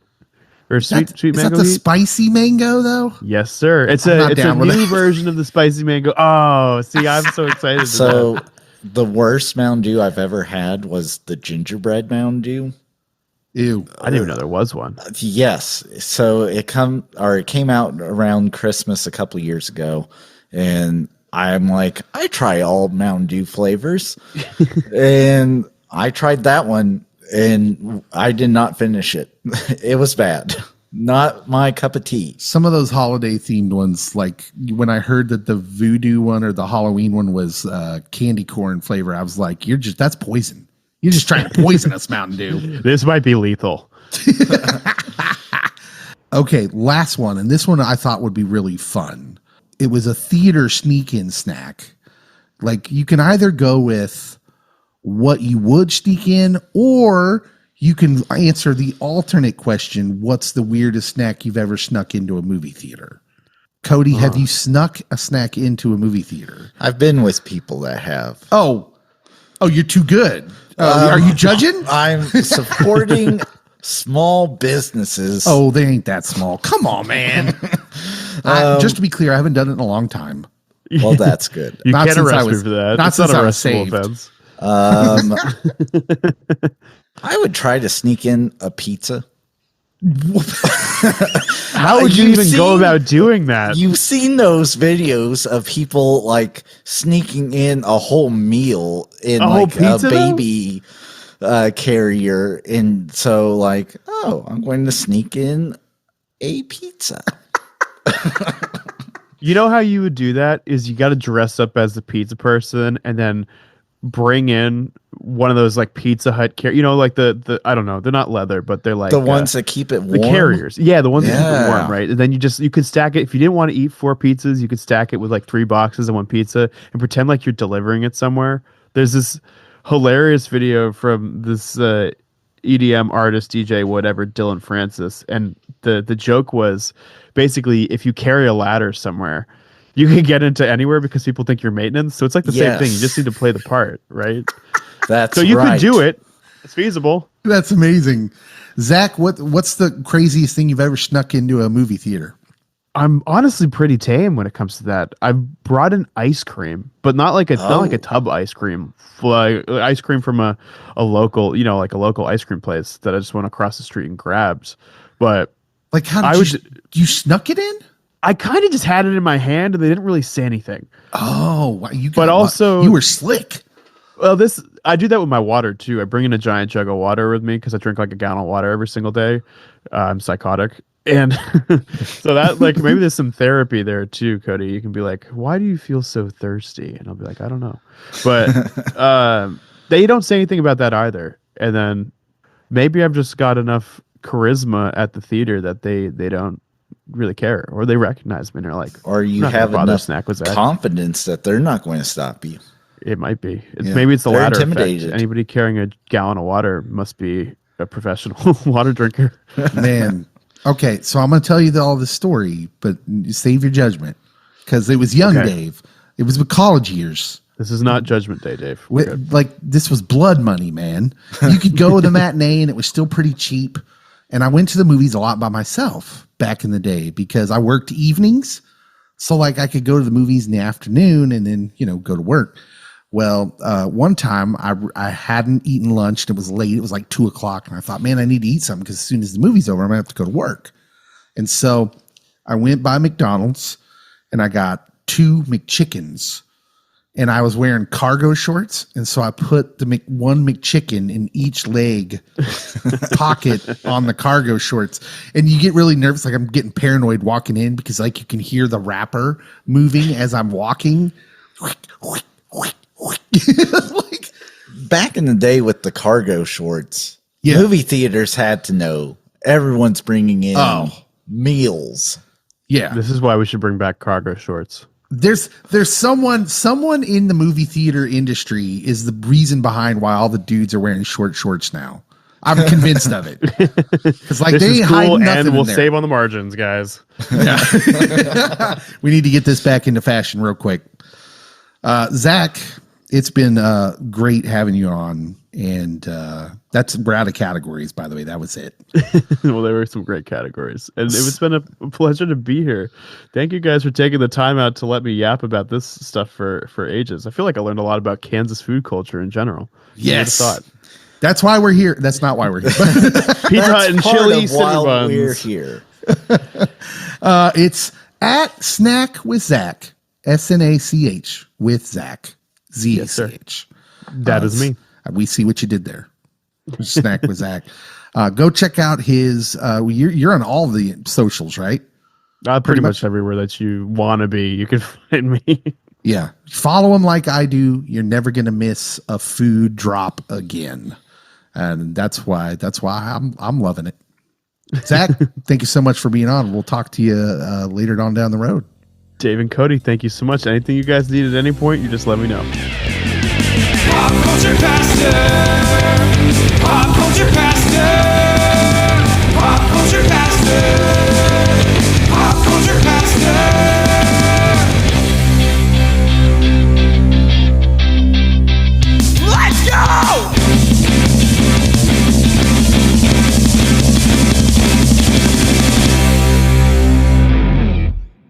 or sweet Is mango that the heat. spicy mango though? Yes, sir. It's not a down with new it. version of the spicy mango. Oh, see, I'm so excited. So the worst Mountain Dew I've ever had was the gingerbread Mountain Dew. Ew. I didn't even know there was one. Yes. So it came out around Christmas a couple years ago, and I'm like, I try all Mountain Dew flavors. And I tried that one and I did not finish it. It was bad. Not my cup of tea. Some of those holiday themed ones, like when I heard that the voodoo one or the Halloween one was candy corn flavor, I was like, that's poison. You're just trying to poison us, Mountain Dew. This might be lethal. Okay, last one. And this one I thought would be really fun. It was a theater sneak-in snack. Like, you can either go with what you would sneak in, or you can answer the alternate question, what's the weirdest snack you've ever snuck into a movie theater? Cody, have you snuck a snack into a movie theater? I've been with people that have. Oh, you're too good. Are you judging? I'm supporting small businesses. Oh, they ain't that small. Come on, man. Just to be clear, I haven't done it in a long time. Well, that's good. You Not can't since arrest I was- me for that. not It's not since a I was arrestable saved. offense. I would try to sneak in a pizza. How would you even go about doing that? You've seen those videos of people like sneaking in a whole meal in A whole like pizza, a baby carrier. And so like, oh, I'm going to sneak in a pizza. You know how you would do that is you got to dress up as the pizza person and then bring in one of those like Pizza Hut like the I don't know, they're not leather, but they're like The ones that keep it warm. the carriers. Yeah, the ones that keep it Yeah. warm, right? And then you could stack it. If you didn't want to eat 4 pizzas, you could stack it with like 3 boxes and 1 pizza and pretend like you're delivering it somewhere. There's this hilarious video from this EDM artist, DJ, whatever, Dylan Francis. And the joke was basically if you carry a ladder somewhere, you can get into anywhere because people think you're maintenance. So it's like the same thing. You just need to play the part, right? That's So you right. could do it. It's feasible. That's amazing. Zach, what's the craziest thing you've ever snuck into a movie theater? I'm honestly pretty tame when it comes to that. I've brought in ice cream, but not like a tub ice cream. Like ice cream from a local, like a local ice cream place that I just went across the street and grabbed. But Like, how did you snuck it in? I kind of just had it in my hand and they didn't really say anything. Oh, wow, you were slick. Well, I do that with my water too. I bring in a giant jug of water with me because I drink like a gallon of water every single day. I'm psychotic. And so that like maybe there's some therapy there too, Cody. You can be like, why do you feel so thirsty? And I'll be like, I don't know. But they don't say anything about that either. And then maybe I've just got enough charisma at the theater that they don't really care, or they recognize me and they're like, Or you "I'm not gonna have bother enough snack with that." confidence that they're not going to stop you. It might be. Yeah. Maybe it's the They're latter intimidated. effect. Anybody carrying a gallon of water must be a professional water drinker. Man. Okay, so I'm going to tell you all this story, but save your judgment because it was young Dave. It was with college years. This is not Judgment Day, Dave. Like, this was blood money, man. You could go to the matinee and it was still pretty cheap. And I went to the movies a lot by myself back in the day because I worked evenings. So like I could go to the movies in the afternoon and then, go to work. Well, one time I hadn't eaten lunch and it was late. It was like 2:00 and I thought, man, I need to eat something because as soon as the movie's over, I'm gonna have to go to work. And so I went by McDonald's and I got 2 McChickens. And I was wearing cargo shorts. And so I put the one McChicken in each leg pocket on the cargo shorts. And you get really nervous. Like I'm getting paranoid walking in because like you can hear the wrapper moving as I'm walking. Like back in the day with the cargo shorts, movie theaters had to know everyone's bringing in meals. Yeah. This is why we should bring back cargo shorts. There's someone in the movie theater industry is the reason behind why all the dudes are wearing short shorts now. I'm convinced of it. Because like This they is ain't cool, hiding nothing and in we'll there. save on the margins, guys. We need to get this back into fashion real quick. Zach, it's been great having you on. And we're out of categories, by the way. That was it. Well, there were some great categories, and it's been a pleasure to be here. Thank you guys for taking the time out to let me yap about this stuff for ages. I feel like I learned a lot about Kansas food culture in general. Yes. That's why we're here. That's not why we're here. Pizza Hut and chili cinnamon buns. We're here. It's at Snack with Zach, SNACH with Zach, ZACH. Yes, sir. That is me. We see what you did there. Snack with Zach. Go check out his. You're on all the socials, right? Pretty much everywhere that you want to be, you can find me. Yeah, follow him like I do. You're never gonna miss a food drop again, and that's why I'm loving it. Zach, thank you so much for being on. We'll talk to you later on down the road. Dave and Cody, thank you so much. Anything you guys need at any point, you just let me know. Pop culture pastor. Pop culture pastor. Pop culture pastor.